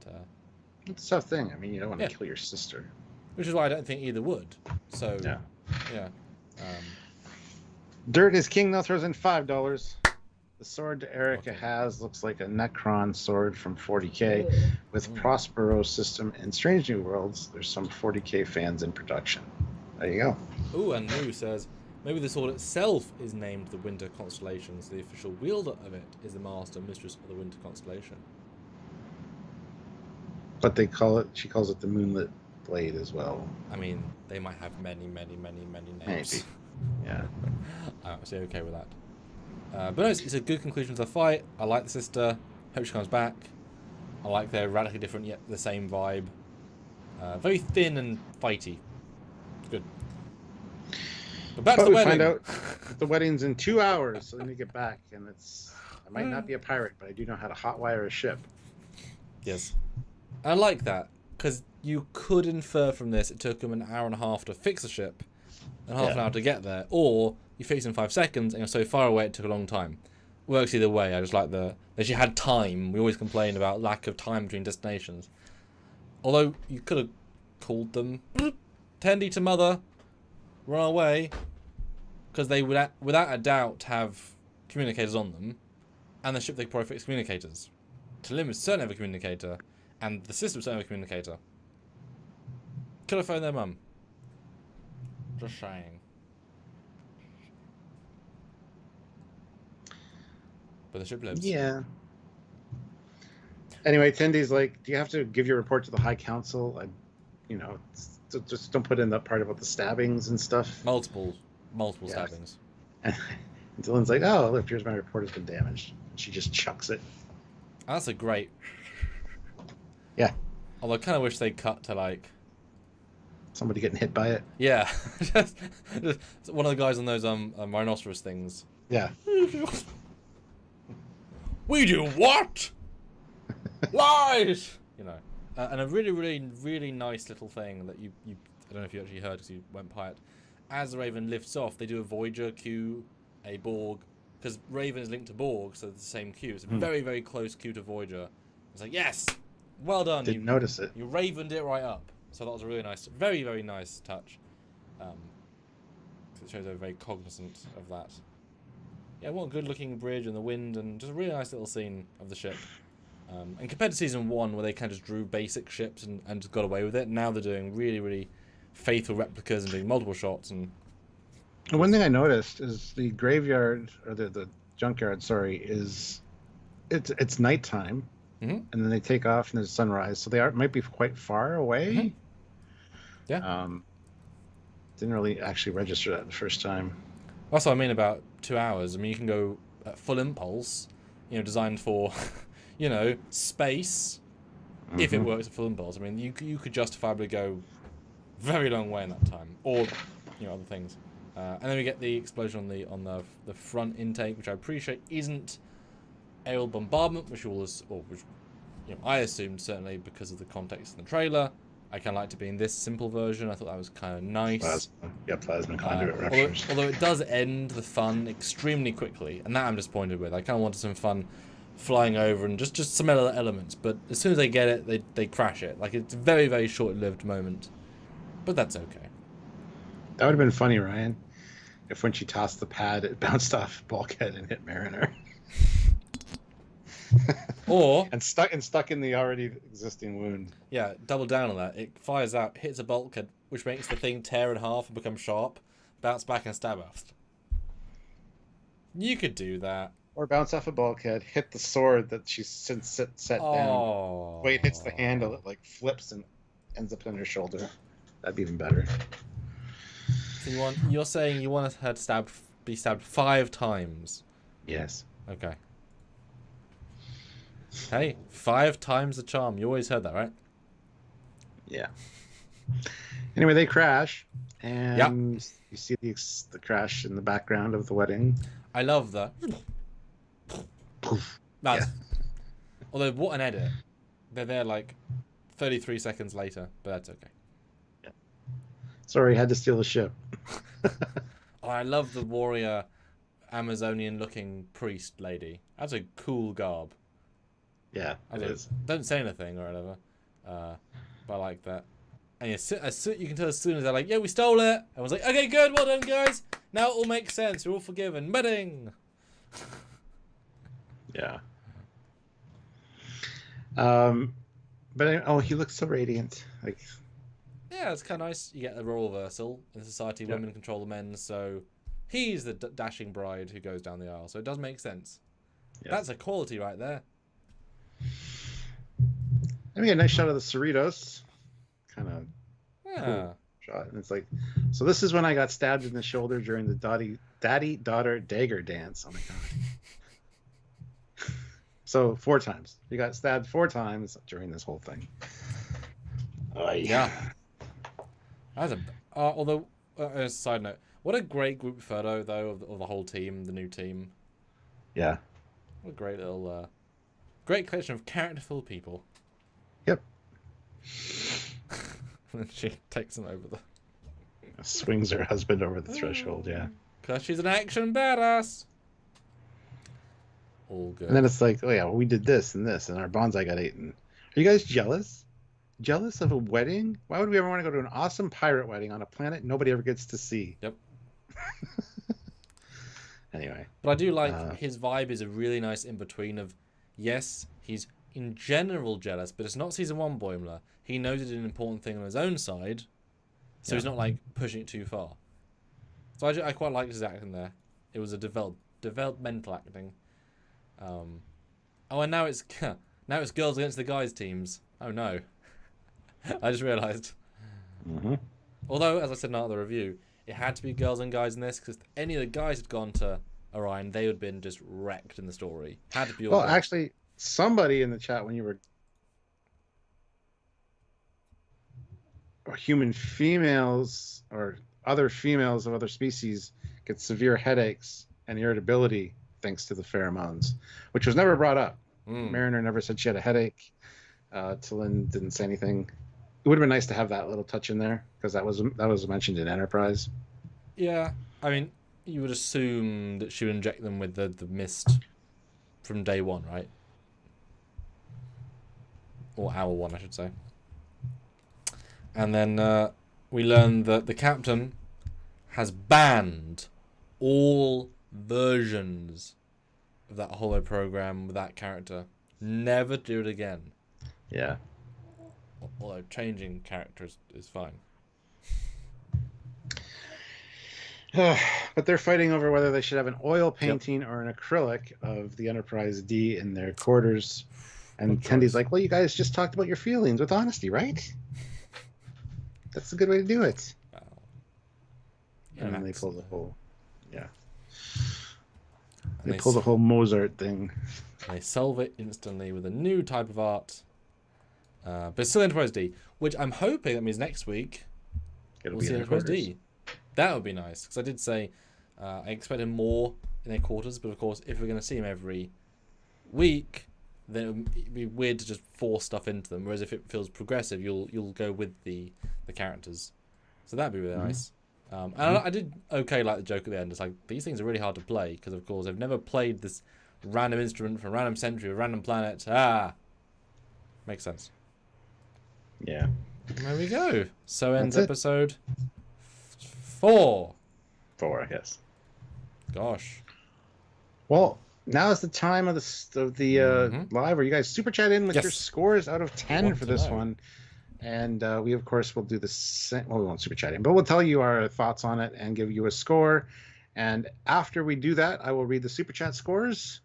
it's a tough thing. I mean, you don't want to kill your sister, which is why I don't think either would. So yeah. Dirt is king, though, throws in $5. The sword Erica has looks like a Necron sword from 40K with Prospero system and Strange New Worlds. There's some 40K fans in production. There you go. Ooh, and Moo says, maybe the sword itself is named the Winter Constellation, so the official wielder of it is the master and mistress of the Winter Constellation. But she calls it the Moonlit Blade as well. I mean, they might have many names. Maybe. Yeah. I'm actually okay with that. But no, it's a good conclusion to the fight. I like the sister. Hope she comes back. I like their radically different yet the same vibe. Very thin and fighty. It's good. But back to the wedding. We find out the wedding's in 2 hours, so let me get back. And I might not be a pirate, but I do know how to hotwire a ship. Yes. I like that, because you could infer from this it took them an hour and a half to fix a ship and half an hour to get there, or you fix it in 5 seconds and you're so far away it took a long time. Works either way. I just like that she had time. We always complain about lack of time between destinations. Although you could have called them Tendi to Mother, run away, because they would without a doubt have communicators on them, and the ship they could probably fix communicators. Talyn would certainly have a communicator, and the system certainly have a communicator. Could have phoned their mum. Just saying. But the ship lives. Yeah. Anyway, Tendy's like, do you have to give your report to the High Council? Just don't put in that part about the stabbings and stuff. Multiple stabbings. And Dylan's like, oh, look, here's my report has been damaged. And she just chucks it. That's a great... Yeah. Although I kind of wish they cut to, like... somebody getting hit by it. Yeah. just one of the guys on those rhinoceros things. Yeah. We do what? Lies! And a really, really, really nice little thing that you I don't know if you actually heard because you went pirate. As the Raven lifts off, they do a Voyager Q, a Borg, because Raven is linked to Borg, so it's the same Q. It's a very, very close Q to Voyager. It's like, yes, well done. Didn't notice it. You Ravened it right up. So that was a really nice, very, very nice touch. It shows they're very cognizant of that. Yeah, what a good-looking bridge and the wind, and just a really nice little scene of the ship. And compared to season 1, where they kind of just drew basic ships and just got away with it, now they're doing really, really faithful replicas and doing multiple shots. And one thing I noticed is the graveyard, or the junkyard, sorry, it's nighttime, and then they take off and there's sunrise, so they might be quite far away. Yeah. Didn't really actually register that the first time. That's what I mean about 2 hours. I mean, you can go at full impulse, designed for, space, if it works at full impulse. I mean, you could justifiably go very long way in that time, or, other things. And then we get the explosion on the front intake, which I appreciate isn't aerial bombardment, which I assumed certainly because of the context in the trailer. I kind of like to be in this simple version. I thought that was kind of nice. Plasma conduit ruptures. Although it does end the fun extremely quickly, and that I'm disappointed with. I kind of wanted some fun flying over and just some elements. But as soon as they get it, they crash it. Like, it's a very, very short-lived moment. But that's okay. That would have been funny, Ryan, if when she tossed the pad, it bounced off Bulkhead and hit Mariner. Or and stuck in the already existing wound. Yeah, double down on that. It fires out, hits a bulkhead, which makes the thing tear in half and become sharp, bounce back and stab us. You could do that. Or bounce off a bulkhead, hit the sword that she's since set down. Weight hits the handle, it like flips and ends up on her shoulder. That'd be even better. So you're saying you want her to be stabbed 5 times? Yes. Okay. Hey, 5 times the charm. You always heard that, right? Yeah. Anyway, they crash, and you see the crash in the background of the wedding. I love the. That's. Although, what an edit. They're there like 33 seconds later, but that's okay. Yeah. Sorry, had to steal the ship. Oh, I love the warrior, Amazonian-looking priest lady. That's a cool garb. Yeah, it is. Don't say anything or whatever, but I like that. And you can tell as soon as they're like, "Yeah, we stole it." I was like, "Okay, good, well done, guys. Now it all makes sense. You're all forgiven." Wedding. Yeah. But he looks so radiant. Like. Yeah, it's kind of nice. You get a role reversal in society. Yep. Women control the men, so he's the dashing bride who goes down the aisle. So it does make sense. Yes. That's a quality right there. And we get a nice shot of the Cerritos. Kind of cool shot. And it's like, so this is when I got stabbed in the shoulder during the daddy-daughter dagger dance. Oh my god. So 4 times. You got stabbed 4 times during this whole thing. Yeah. That's although, as a side note, what a great group photo, though, of the whole team, the new team. Yeah. What a great little, great collection of characterful people. Yep. And she takes him over swings her husband over the threshold, yeah. Because she's an action badass. All good. And then it's like, oh yeah, well, we did this and this, and our bonsai got eaten. Are you guys jealous? Jealous of a wedding? Why would we ever want to go to an awesome pirate wedding on a planet nobody ever gets to see? Yep. Anyway. But I do like his vibe is a really nice in-between of, yes, he's in general jealous, but it's not season 1 Boimler. He knows it's an important thing on his own side, so he's not like pushing it too far. So I quite liked his acting there. It was a developmental acting. And now it's girls against the guys teams. Oh no. I just realised. Mm-hmm. Although, as I said in another review, it had to be girls and guys in this, because if any of the guys had gone to Orion, they would have been just wrecked in the story. Had to be all girls. Actually, somebody in the chat when you were human females or other females of other species get severe headaches and irritability thanks to the pheromones, which was never brought up. Mariner never said she had a headache. Tillin didn't say anything. It would have been nice to have that little touch in there, because that was mentioned in Enterprise. Yeah, I mean, you would assume that she would inject them with the mist from day 1, right? Or hour 1, I should say. And then we learn that the captain has banned all versions of that holo program with that character. Never do it again. Yeah. Although changing characters is fine. But they're fighting over whether they should have an oil painting or an acrylic of the Enterprise D in their quarters. And Tendy's like, well, you guys just talked about your feelings with honesty, right? That's a good way to do it. And then they pull the whole... Yeah. They pull the whole Mozart thing. They solve it instantly with a new type of art. But still Enterprise D, which I'm hoping that means next week we'll see Enterprise D. That would be nice, because I did say I expected more in their quarters, but of course, if we're going to see them every week, then it'd be weird to just force stuff into them. Whereas if it feels progressive, you'll go with the characters. So that'd be really nice. And I did like the joke at the end. It's like, these things are really hard to play, because of course they've never played this random instrument from a random century, a random planet. Makes sense. Yeah. There we go. So ends That's it. episode 4. 4, I guess. Gosh. Well, now is the time of the live where you guys super chat in with your scores out of 10 for this one. And we, of course, will do the same. Well, we won't super chat in, but we'll tell you our thoughts on it and give you a score. And after we do that, I will read the super chat scores.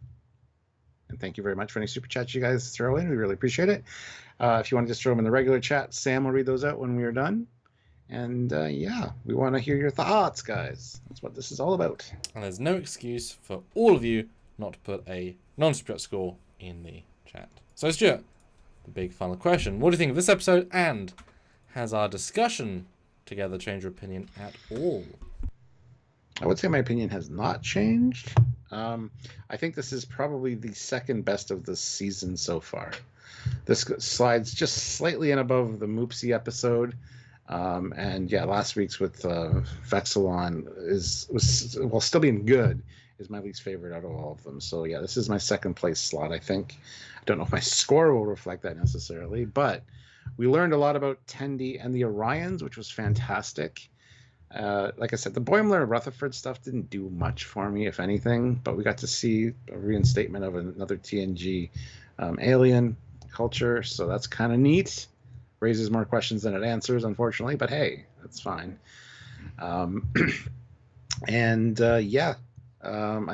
And thank you very much for any super chats you guys throw in. We really appreciate it. If you want to just throw them in the regular chat, Sam will read those out when we are done. And yeah, we want to hear your thoughts, guys. That's what this is all about. And there's no excuse for all of you not to put a non-super chat score in the chat. So, Stuart, the big final question. What do you think of this episode? And has our discussion together changed your opinion at all? I would say my opinion has not changed. I think this is probably the second best of the season so far. This slides just slightly in above the Moopsy episode. And yeah, last week's with Vexilon was while still being good, is my least favorite out of all of them. So yeah, this is my second place slot, I think. I don't know if my score will reflect that necessarily, but we learned a lot about Tendi and the Orions, which was fantastic. Like I said, the Boimler and Rutherford stuff didn't do much for me, if anything, but we got to see a reinstatement of another TNG alien culture, so that's kind of neat. Raises more questions than it answers, unfortunately, but hey, that's fine. I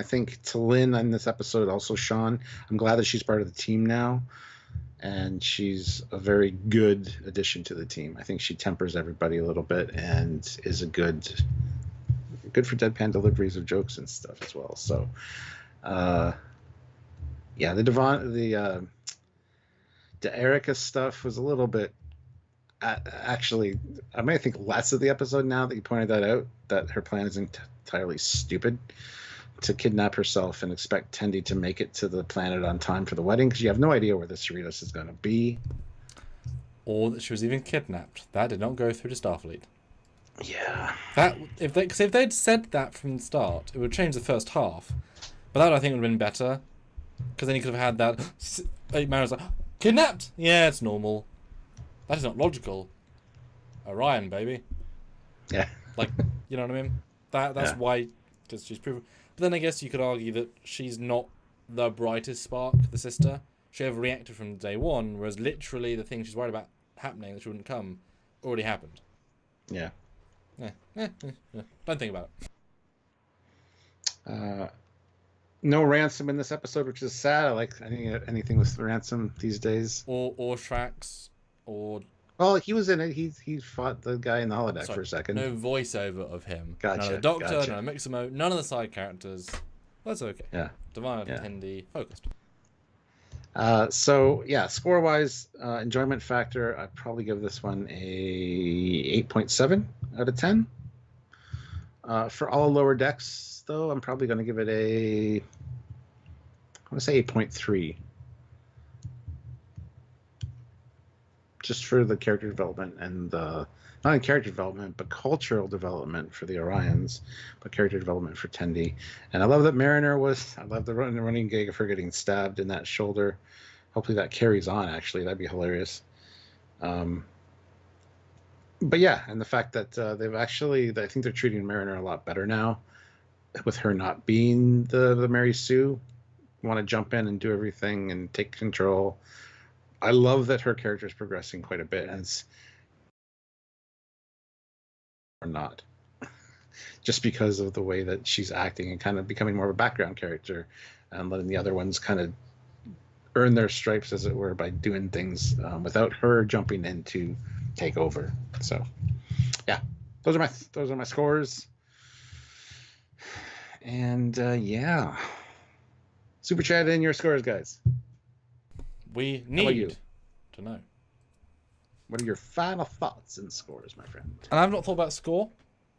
think T'Lyn in this episode, also Sean, I'm glad that she's part of the team now, and she's a very good addition to the team. I think she tempers everybody a little bit and is a good for deadpan deliveries of jokes and stuff as well. So, yeah, the Erica stuff was a little bit. Actually, I may think less of the episode now that you pointed that out, that her plan is entirely stupid to kidnap herself and expect Tendi to make it to the planet on time for the wedding, because you have no idea where the Cerritos is going to be. Or that she was even kidnapped. That did not go through to Starfleet. Yeah. If they'd said that from the start, it would change the first half. But that I think would have been better, because then you could have had that. Mary's like, kidnapped? Yeah, it's normal. That is not logical. Orion, baby. Yeah. Like, you know what I mean? That's why, because she's proven. But then I guess you could argue that she's not the brightest spark, the sister. She overreacted from day one, whereas literally the thing she's worried about happening, that she wouldn't come, already happened. Yeah. Don't think about it. No Ransom in this episode, which is sad. I like anything with Ransom these days. Or Shrax. Well, he was in it. He fought the guy in the holodeck for a second. No voiceover of him. Gotcha. None of the Doctor, none of Mixamo, none of the side characters. That's okay. Yeah. Divine, Tendi, focused. So yeah, score-wise, enjoyment factor, I'd probably give this one a 8.7 out of 10. For all lower decks, though, I'm probably going to give it I want to say 8.3. Just for the character development and not only character development, but cultural development for the Orions, but character development for Tendi. And I love that Mariner I love the running gag of her getting stabbed in that shoulder. Hopefully that carries on, actually. That'd be hilarious. But yeah, and the fact that I think they're treating Mariner a lot better now, with her not being the Mary Sue. Want to jump in and do everything and take control. I love that her character is progressing quite a bit, or not, just because of the way that she's acting and kind of becoming more of a background character, and letting the other ones kind of earn their stripes, as it were, by doing things without her jumping in to take over. So, yeah, those are my scores, and yeah, super chat in your scores, guys. We need to know. What are your final thoughts and scores, my friend? And I've not thought about score,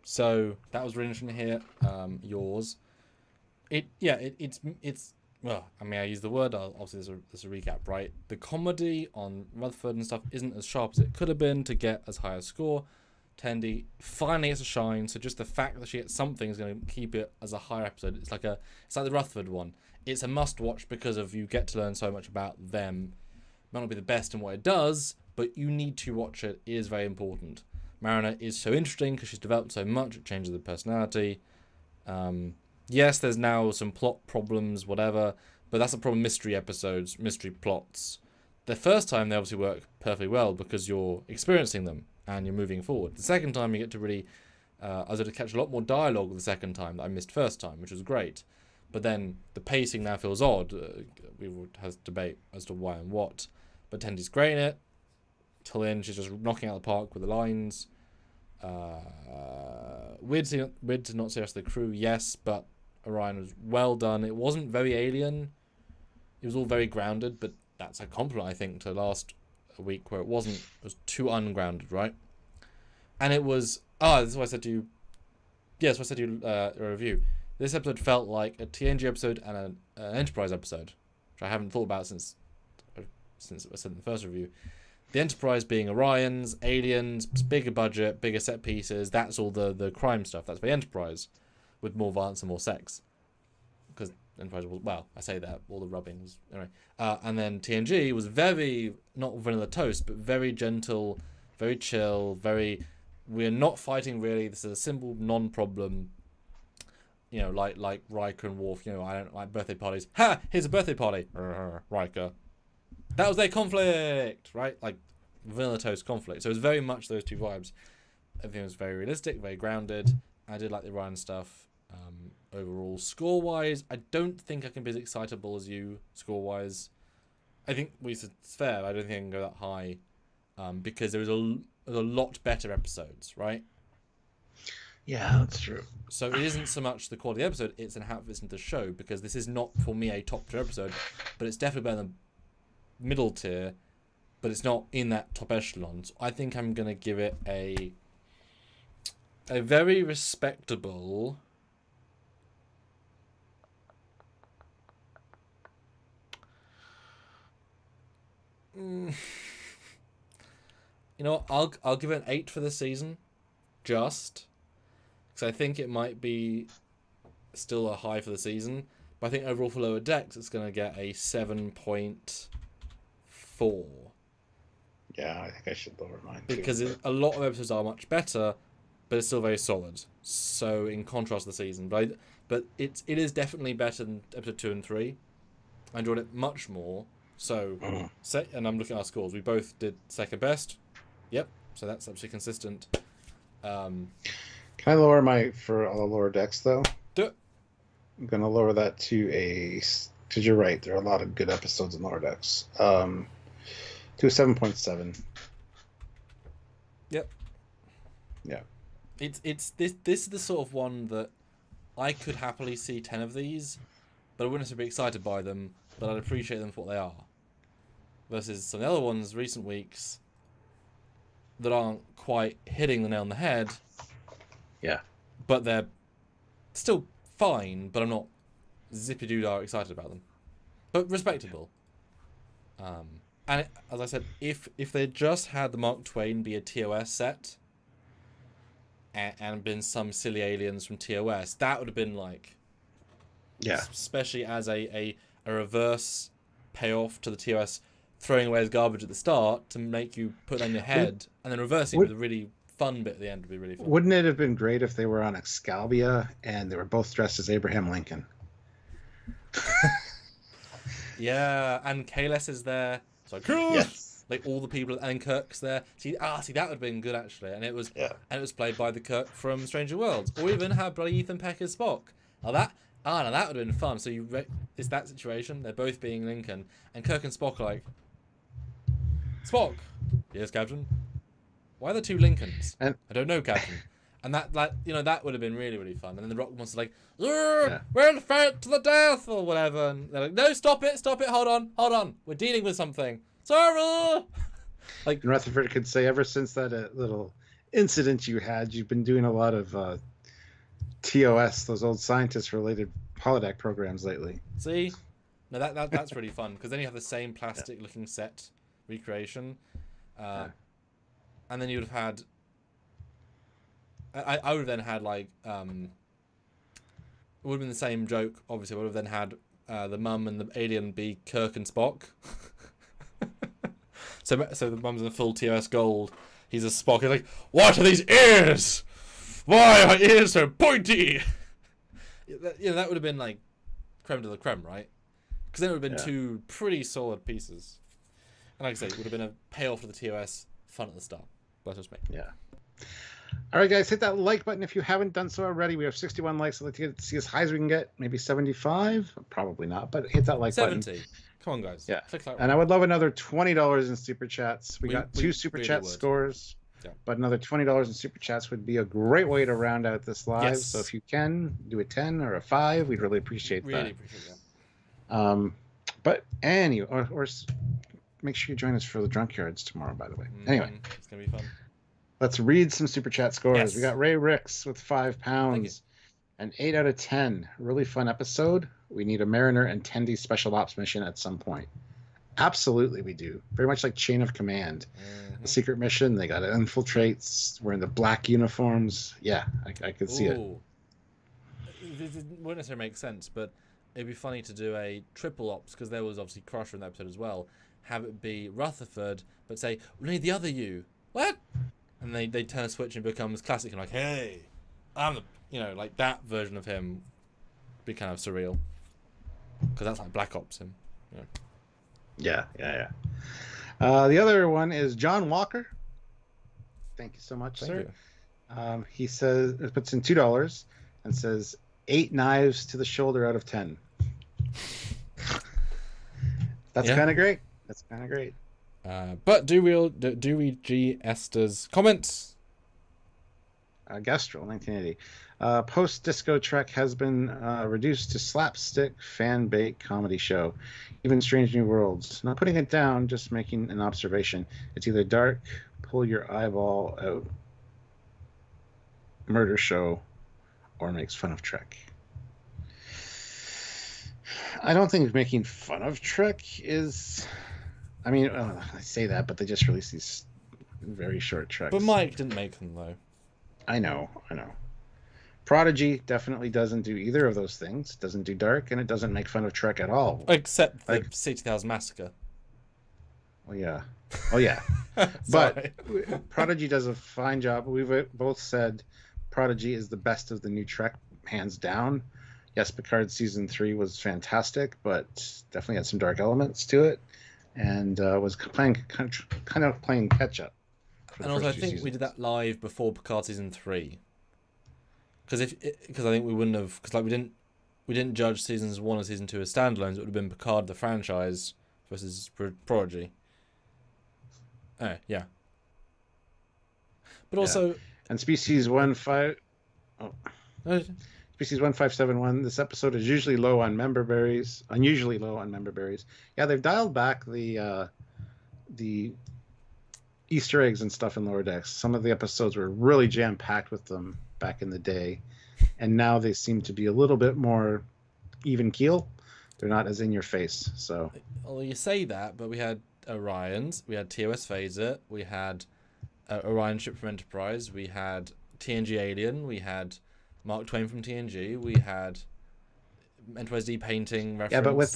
so that was really interesting to hear yours. It's well, I mean, I use the word. Obviously, there's a recap, right? The comedy on Rutherford and stuff isn't as sharp as it could have been to get as high a score. Tendi finally gets a shine, so just the fact that she gets something is going to keep it as a higher episode. It's like the Rutherford one. it's a must-watch because of you get to learn so much about them. It might not be the best in what it does, but you need to watch it. It is very important. Mariner is so interesting because she's developed so much. It changes the personality. Yes, there's now some plot problems, whatever, but that's a problem. Mystery episodes, mystery plots. The first time they obviously work perfectly well because you're experiencing them and you're moving forward. The second time you get to really, I was able to catch a lot more dialogue the second time that I missed first time, which was great. But then the pacing now feels odd. We would have debate as to why and what. But Tendy's great in it. Till then, she's just knocking out the park with the lines. Weird to not see us the crew, yes, but Orion was well done. It wasn't very alien. It was all very grounded, but that's a compliment, I think, to last week where it wasn't. It was too ungrounded, right? And it was. This is what I said to you. Yes, what I said to you a review. This episode felt like a TNG episode and an Enterprise episode, which I haven't thought about since I said in the first review. The Enterprise being Orions, aliens, bigger budget, bigger set pieces. That's all the crime stuff. That's the Enterprise, with more violence and more sex. Because Enterprise was, well, I say that, all the rubbing was, anyway. And then TNG was very, not vanilla toast, but very gentle, very chill, very, we're not fighting really. This is a simple non-problem, you know, like Riker and Worf, you know, I don't like birthday parties. Ha! Here's a birthday party. Riker. That was their conflict, right? Like vanilla toast conflict. So it was very much those two vibes. Everything was very realistic, very grounded. I did like the Orion stuff. Overall, score-wise, I don't think I can be as excitable as you, score-wise. I think it's fair. I don't think I can go that high because there's a lot better episodes, right? Yeah, that's true. So it isn't so much the quality of the episode, it's in how it fits into the show, because this is not, for me, a top-tier episode, but it's definitely better than middle tier, but it's not in that top echelon. So I think I'm going to give it a very respectable... You know what? I'll give it an 8 for the season, just because I think it might be still a high for the season, but I think overall for Lower Decks it's going to get a 7.4. Yeah, I think I should lower mine too. Because a lot of episodes are much better, but it's still very solid. So in contrast to the season, but it is definitely better than episode 2 and 3. I enjoyed it much more. So, and I'm looking at our scores. We both did second best. Yep. So that's absolutely consistent. Can I lower for all the Lower Decks though? Do it. I'm gonna lower that to because you're right. There are a lot of good episodes in Lower Decks. To a 7.7. Yep. Yeah. It's this is the sort of one that I could happily see 10 of these, but I wouldn't necessarily be excited by them, but I'd appreciate them for what they are. Versus some of the other ones recent weeks that aren't quite hitting the nail on the head. Yeah. But they're still fine, but I'm not zippy-doo-dah excited about them. But respectable. And as I said, if they just had the Mark Twain be a TOS set and been some silly aliens from TOS, that would have been like... Yeah. Especially as a reverse payoff to the TOS throwing away as garbage at the start to make you put it on your head and then reversing with a really fun bit at the end would be really fun. Wouldn't it have been great if they were on Excalibur and they were both dressed as Abraham Lincoln? Yeah, and Kales is there. So cool. Yes. Like all the people, and Kirk's there. See, that would have been good actually, and it was played by the Kirk from Stranger Worlds, or even have bloody Ethan Peck as Spock. Now that would have been fun. So it's that situation. They're both being Lincoln, and Kirk and Spock are like, Spock, yes, Captain. Why are there two Lincolns? I don't know, Captain. And that would have been really, really fun. And then the Rock Monster's like, we'll fight to the death or whatever. And they're like, no, stop it, hold on. We're dealing with something. Sorry. Like Rutherford could say, ever since that little incident you had, you've been doing a lot of TOS, those old scientist-related holodeck programs lately. See, no, that's really fun because then you have the same plastic-looking set recreation, and then you would have had. I would have then had like it would have been the same joke. Obviously, I would have then had the mum and the alien be Kirk and Spock. so the mum's in full TOS gold. He's a Spock. He's like, what are these ears? Why are ears so pointy? That would have been like creme de la creme, right? Because then it would have been two pretty solid pieces. And like I say, it would have been a payoff for the TOS, fun at the start. Bless us, mate. Yeah. All right, guys, hit that like button if you haven't done so already. We have 61 likes. I'd like to see as high as we can get. Maybe 75? Probably not, but hit that like 70. button. Come on, guys. Yeah. Click like and I would love another $20 in Super Chats. We got two Super really Chat would. scores, Yeah. but another $20 in Super Chats would be a great way to round out this live. Yes. So if you can, do a 10 or a 5. We'd really appreciate that. Really appreciate that. But anyway, or make sure you join us for the Trekyards tomorrow, by the way. Anyway. It's going to be fun. Let's read some Super Chat scores. Yes. We got Ray Ricks with £5. Thank you. An 8 out of 10. Really fun episode. We need a Mariner and Tendy special ops mission at some point. Absolutely, we do. Very much like Chain of Command. Mm-hmm. A secret mission. They got to infiltrate. Wearing the black uniforms. Yeah, I could see it. It wouldn't necessarily make sense, but it'd be funny to do a triple ops, because there was obviously Crusher in that episode as well. Have it be Rutherford, but say, we need the other you. What? And they turn a switch and becomes classic and like, hey, I'm the, like that version of him be kind of surreal. Because that's like Black Ops him. Yeah. The other one is John Walker. Thank you so much, Thank sir. you. He says, it puts in $2 and says 8 knives to the shoulder out of 10. That's kind of great. That's kind of great. But do we G Esther's comments? Gastrel, 1980. Post-disco Trek has been reduced to slapstick fan bait comedy show. Even Strange New Worlds. Not putting it down, just making an observation. It's either dark, pull your eyeball out, murder show, or makes fun of Trek. I don't think making fun of Trek is... I mean, I say that, but they just released these very short Treks. But Mike didn't make them, though. I know. Prodigy definitely doesn't do either of those things. It doesn't do dark, and it doesn't make fun of Trek at all. Except the 60,000 Massacre. Oh, yeah. But Prodigy does a fine job. We've both said Prodigy is the best of the new Trek, hands down. Yes, Picard Season 3 was fantastic, but definitely had some dark elements to it. And was kind of playing catch up. And also, I think we did that live before Picard Season 3. Because I think we wouldn't have, because we didn't judge seasons 1 and season 2 as standalones. It would have been Picard the franchise versus Prodigy. Oh yeah. But also, and Species 1571. This episode is unusually low on member berries. Yeah, they've dialed back the Easter eggs and stuff in Lower Decks. Some of the episodes were really jam packed with them back in the day, and now they seem to be a little bit more even keel. They're not as in your face. So, well, you say that, but we had Orions, we had TOS Phaser, we had Orion ship from Enterprise, we had TNG Alien, we had Mark Twain from TNG, we had Enterprise D painting reference. Yeah, but with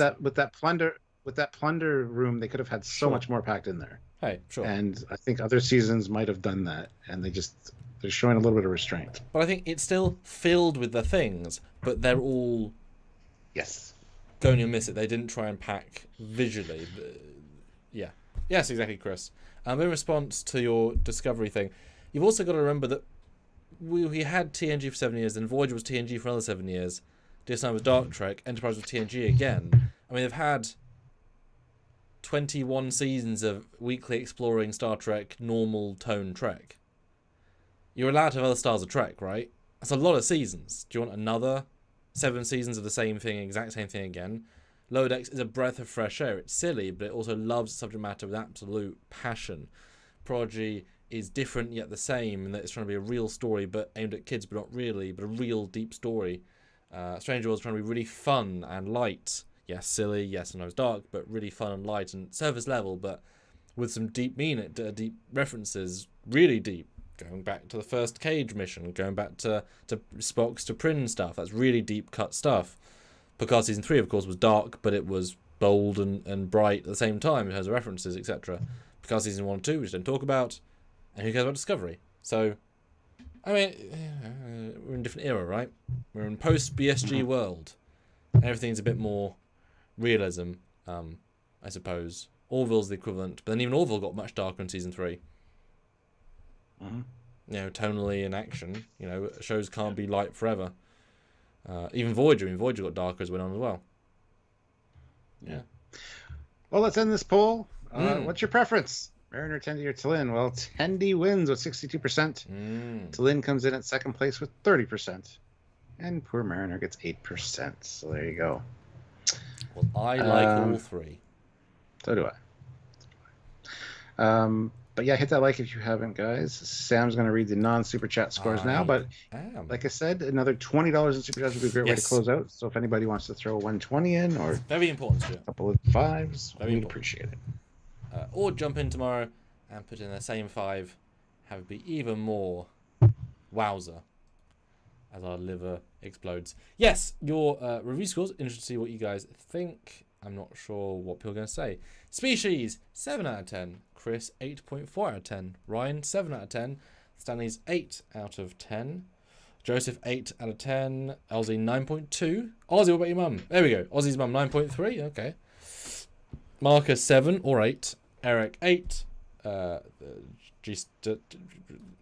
that plunder room, they could have had so much more packed in there. Hey, sure. And I think other seasons might have done that, and they're showing a little bit of restraint. But I think it's still filled with the things, but they're all going to miss it. They didn't try and pack visually. Yeah. Yes, exactly, Chris. In response to your Discovery thing, you've also got to remember that we had TNG for 7 years, and Voyager was TNG for another 7 years. DS9 was Dark Trek, Enterprise was TNG again. I mean, they've had 21 seasons of weekly exploring Star Trek, normal tone Trek. You're allowed to have other styles of Trek, right? That's a lot of seasons. Do you want another 7 seasons of the same thing, exact same thing again? Lower Decks is a breath of fresh air. It's silly, but it also loves subject matter with absolute passion. Prodigy is different yet the same, in that it's trying to be a real story, but aimed at kids, but not really, but a real deep story. Strange World's trying to be really fun and light. Yes, silly, yes, sometimes dark, but really fun and light and surface level, but with some deep meaning, deep references, really deep. Going back to the first Cage mission, going back to Spock's to Prin stuff. That's really deep cut stuff. Picard season 3, of course, was dark, but it was bold and bright at the same time. It has references, etc. Picard season 1 and 2, which I don't talk about, and who cares about Discovery? So, I mean, we're in a different era, right? We're in post-BSG world. Everything's a bit more realism, I suppose. Orville's the equivalent, but then even Orville got much darker in season 3. You know, tonally and action. You know, shows can't be light forever. Even Voyager. I mean, Voyager got darker as it went on as well. Yeah. Well, let's end this poll. What's your preference? Mariner, Tendi, or T'Lyn? Well, Tendi wins with 62%. T'Lyn comes in at second place with 30%. And poor Mariner gets 8%. So there you go. Well, I like all three. So do I. But yeah, hit that like if you haven't, guys. Sam's going to read the non-super chat scores now. But like I said, another $20 in super chats would be a great way to close out. So if anybody wants to throw a 120 in or very important, a couple of fives, we'd appreciate it. Or jump in tomorrow and put in the same 5. Have it be even more wowzer as our liver explodes. Yes, your review scores. Interested to see what you guys think. I'm not sure what people are going to say. Species, 7 out of 10. Chris, 8.4 out of 10. Ryan, 7 out of 10. Stanley's 8 out of 10. Joseph, 8 out of 10. Ozzy, 9.2. Ozzy, what about your mum? There we go. Ozzy's mum, 9.3. Okay. Marcus, 7 or 8. Eric, 8. G 8.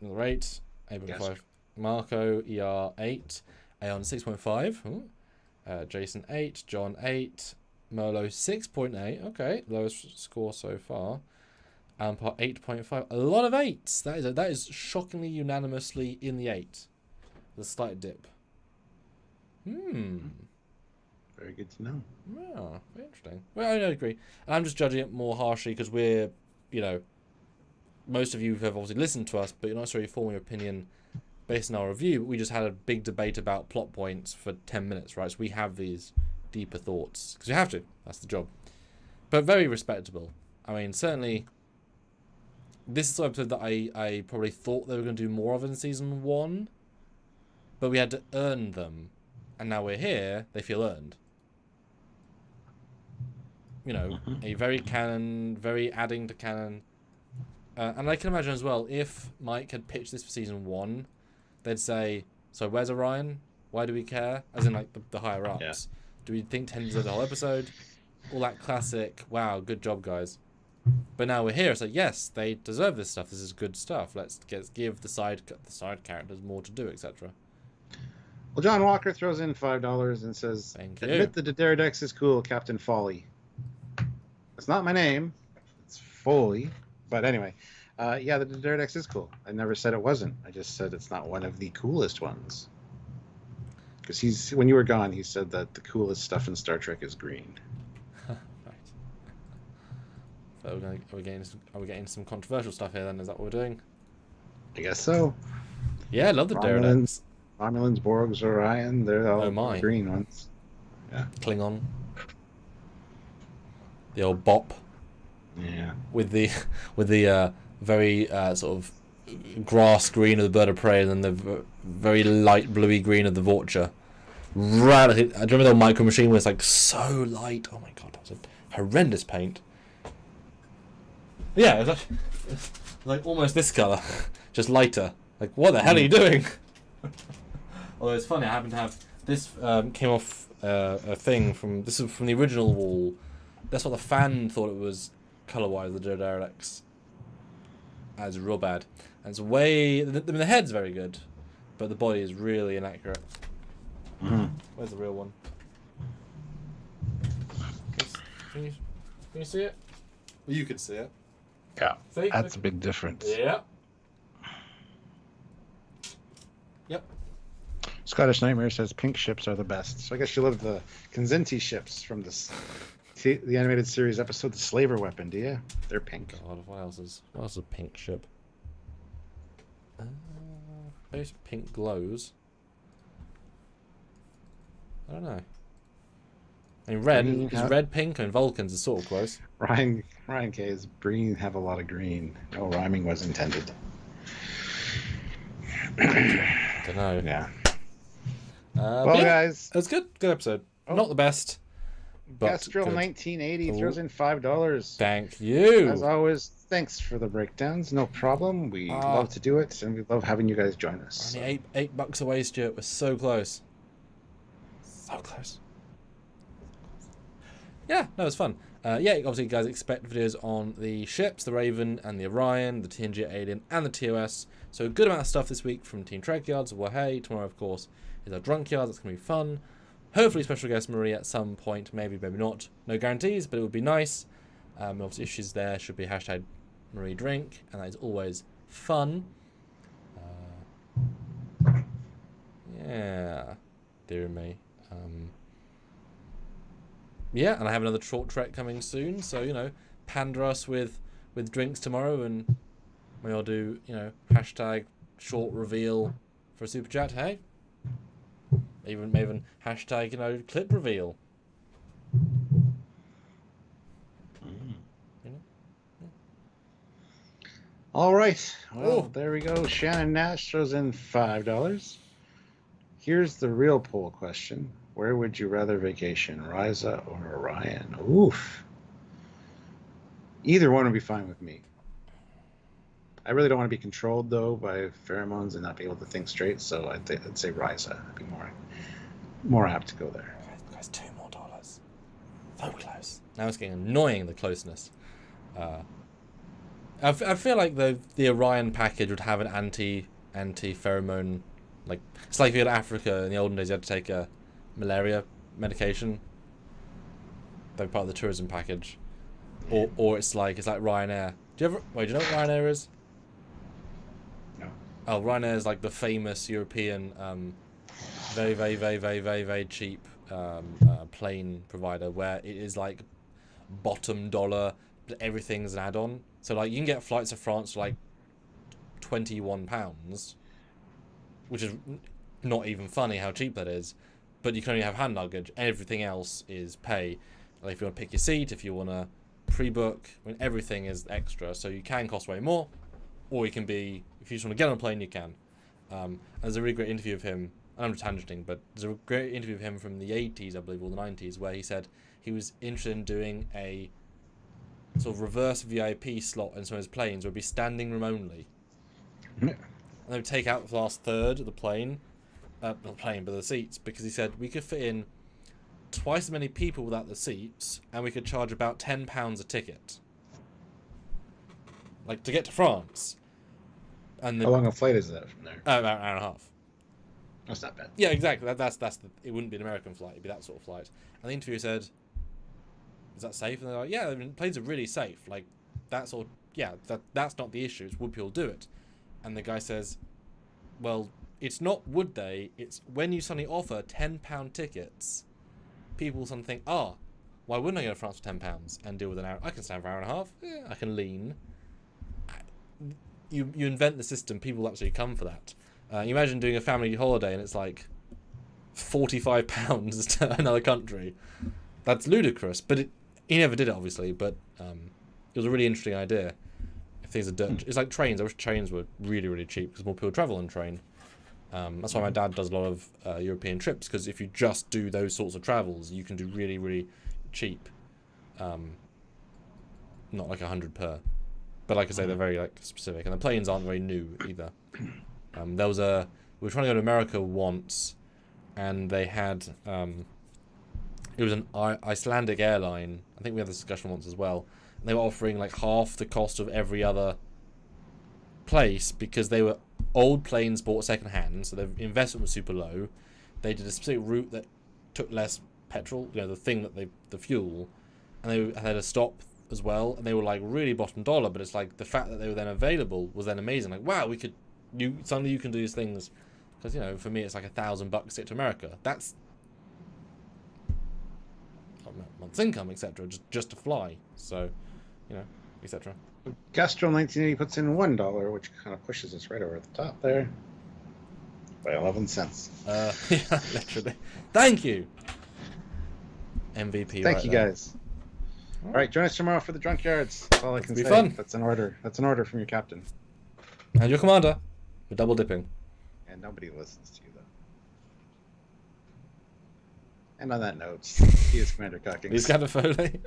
8.5. Marco, ER, 8. Aeon, 6.5. Jason, 8. John, 8. Merlo 6.8. Okay, lowest score so far. Ampar 8.5. A lot of 8s. That is shockingly unanimously in the 8. The slight dip. Very good to know. Yeah, very interesting. Well, I don't agree. And I'm just judging it more harshly because we're, you know, most of you have obviously listened to us, but you're not necessarily forming your opinion based on our review. But we just had a big debate about plot points for 10 minutes, right? So we have these deeper thoughts because you have to. That's the job. But very respectable. I mean, certainly, this is the episode that I probably thought they were going to do more of in season 1, but we had to earn them, and now we're here. They feel earned. You know, a very canon, very adding to canon, and I can imagine as well if Mike had pitched this for season 1, they'd say, "So where's Orion? Why do we care?" As in, like the higher ups. Yeah. Do we think Tendy deserves the whole episode? All that classic, wow, good job, guys. But now we're here. It's like, yes, they deserve this stuff. This is good stuff. Let's give the side characters more to do, etc. Well, John Walker throws in $5 and says, "Admit the Deredex is cool, Captain Foley." It's not my name. It's Foley. But anyway, yeah, the Deredex is cool. I never said it wasn't. I just said it's not one of the coolest ones. Because when you were gone, he said that the coolest stuff in Star Trek is green. Right. So are we getting some controversial stuff here then? Is that what we're doing? I guess so. Yeah, I love the Deredex. Romulans, Borgs, Orion, they're all green ones. Yeah. Klingon. The old Bop. Yeah. With the very sort of grass green of the bird of prey, and then the very light bluey green of the Vulture. I remember the Micro Machine was like so light. Oh my god, that was a horrendous paint. Yeah, it was like almost this colour, just lighter. Like, what the hell are you doing? Although it's funny, I happen to have this came off a thing from the original wall. That's what the fan thought it was colour-wise. The Deredex. That's real bad. And it's the head's very good, but the body is really inaccurate. Where's the real one? Can you see it? Well, you can see it. Yeah, see? That's a big difference. Yeah. Yep. Scottish Nightmare says pink ships are the best. So I guess you love the Kanzinti ships from the animated series episode, The Slaver Weapon, do you? They're pink. God, what else is a pink ship? Those pink glows. I don't know. I mean, red pink, and Vulcans are sort of close. Ryan K is green have a lot of green. No rhyming was intended. I don't know. Yeah. Well, guys, it was good. Good episode. Not the best. Gastrel 1980 throws in $5. Thank you. As always, thanks for the breakdowns. No problem. We love to do it, and we love having you guys join us. Only $8 away, Stuart. We're so close. So close. Yeah, no, it's fun. Obviously, you guys expect videos on the ships, the Raven and the Orion, the TNG Alien, and the TOS. So a good amount of stuff this week from Team Trekyards. Well, hey, tomorrow, of course, is our Drunkyards. That's going to be fun. Hopefully, special guest Marie at some point. Maybe, maybe not. No guarantees, but it would be nice. Obviously, if she's there, should be hashtag Marie Drink, and that is always fun. Yeah, dear me. Yeah, and I have another short trek coming soon, so, you know, pander us with drinks tomorrow, and maybe I'll do, you know, hashtag short reveal for a super chat, hey? Even hashtag, you know, clip reveal. You know? All right. Well, there we go. Shannon Nash throws in $5. Here's the real poll question. Where would you rather vacation, Ryza or Orion? Oof. Either one would be fine with me. I really don't want to be controlled, though, by pheromones and not be able to think straight, so I'd say Ryza. I'd be more apt to go there. Guys, $2 more. So close. Now it's getting annoying, the closeness. I feel like the Orion package would have an anti-pheromone. Like, it's like if you go to Africa in the olden days, you had to take a malaria medication. That'd be part of the tourism package. Or it's like Ryanair. Do you know what Ryanair is? No. Oh, Ryanair is like the famous European very, very, very, very, very, very cheap plane provider, where it is like bottom dollar, but everything's an add-on. So like you can get flights to France for like £21, which is not even funny how cheap that is. But you can only have hand luggage. Everything else is pay. Like if you want to pick your seat, if you want to pre-book, I mean, everything is extra. So you can cost way more, or you can be, if you just want to get on a plane, you can. There's a really great interview of him. I'm tangenting, but there's a great interview of him from the 80s, I believe, or the 90s, where he said he was interested in doing a sort of reverse VIP slot in some of his planes, where it'd be standing room only. And they would take out the last third of the plane. Not the plane, but the seats, because he said we could fit in twice as many people without the seats, and we could charge about £10 a ticket, like to get to France. And how long a flight is that from there? About an hour and a half. That's not bad. Yeah, exactly. That's it wouldn't be an American flight; it'd be that sort of flight. And the interviewer said, "Is that safe?" And they're like, "Yeah, I mean, planes are really safe. Like that's all. Yeah, that's not the issue. It's would people do it?" And the guy says, "Well, it's not would they, it's when you suddenly offer £10 tickets, people suddenly think, why wouldn't I go to France for £10 and deal with an hour? I can stand for an hour and a half. Yeah, I can lean." You invent the system, people actually come for that. You imagine doing a family holiday and it's like £45 to another country. That's ludicrous. But he never did it, obviously, but it was a really interesting idea. If things are dirt, it's like trains. I wish trains were really, really cheap because more people travel on train. That's why my dad does a lot of European trips, because if you just do those sorts of travels, you can do really, really cheap. Not like 100 per. But like I say, they're very like specific. And the planes aren't very new either. We were trying to go to America once, and they had, it was an Icelandic airline. I think we had this discussion once as well. And they were offering like half the cost of every other place, because they were old planes bought second hand, so their investment was super low. They did a specific route that took less petrol, the fuel, and they had a stop as well, and they were like really bottom dollar, but it's like the fact that they were then available was then amazing. Like, wow, suddenly you can do these things, because for me it's like $1,000 to get to America. That's a month's income, etc. Just to fly. So, etc. Gastro 1980 puts in $1, which kind of pushes us right over the top there by 11 cents. Yeah, literally. Thank you, MVP. Thank you, guys. All right, join us tomorrow for the Drunkyards. That's all I can say. Fun. That's an order. That's an order from your captain. And your commander. We're double dipping. And nobody listens to you, And on that note, he is Commander Cuckings. He's got a Foley.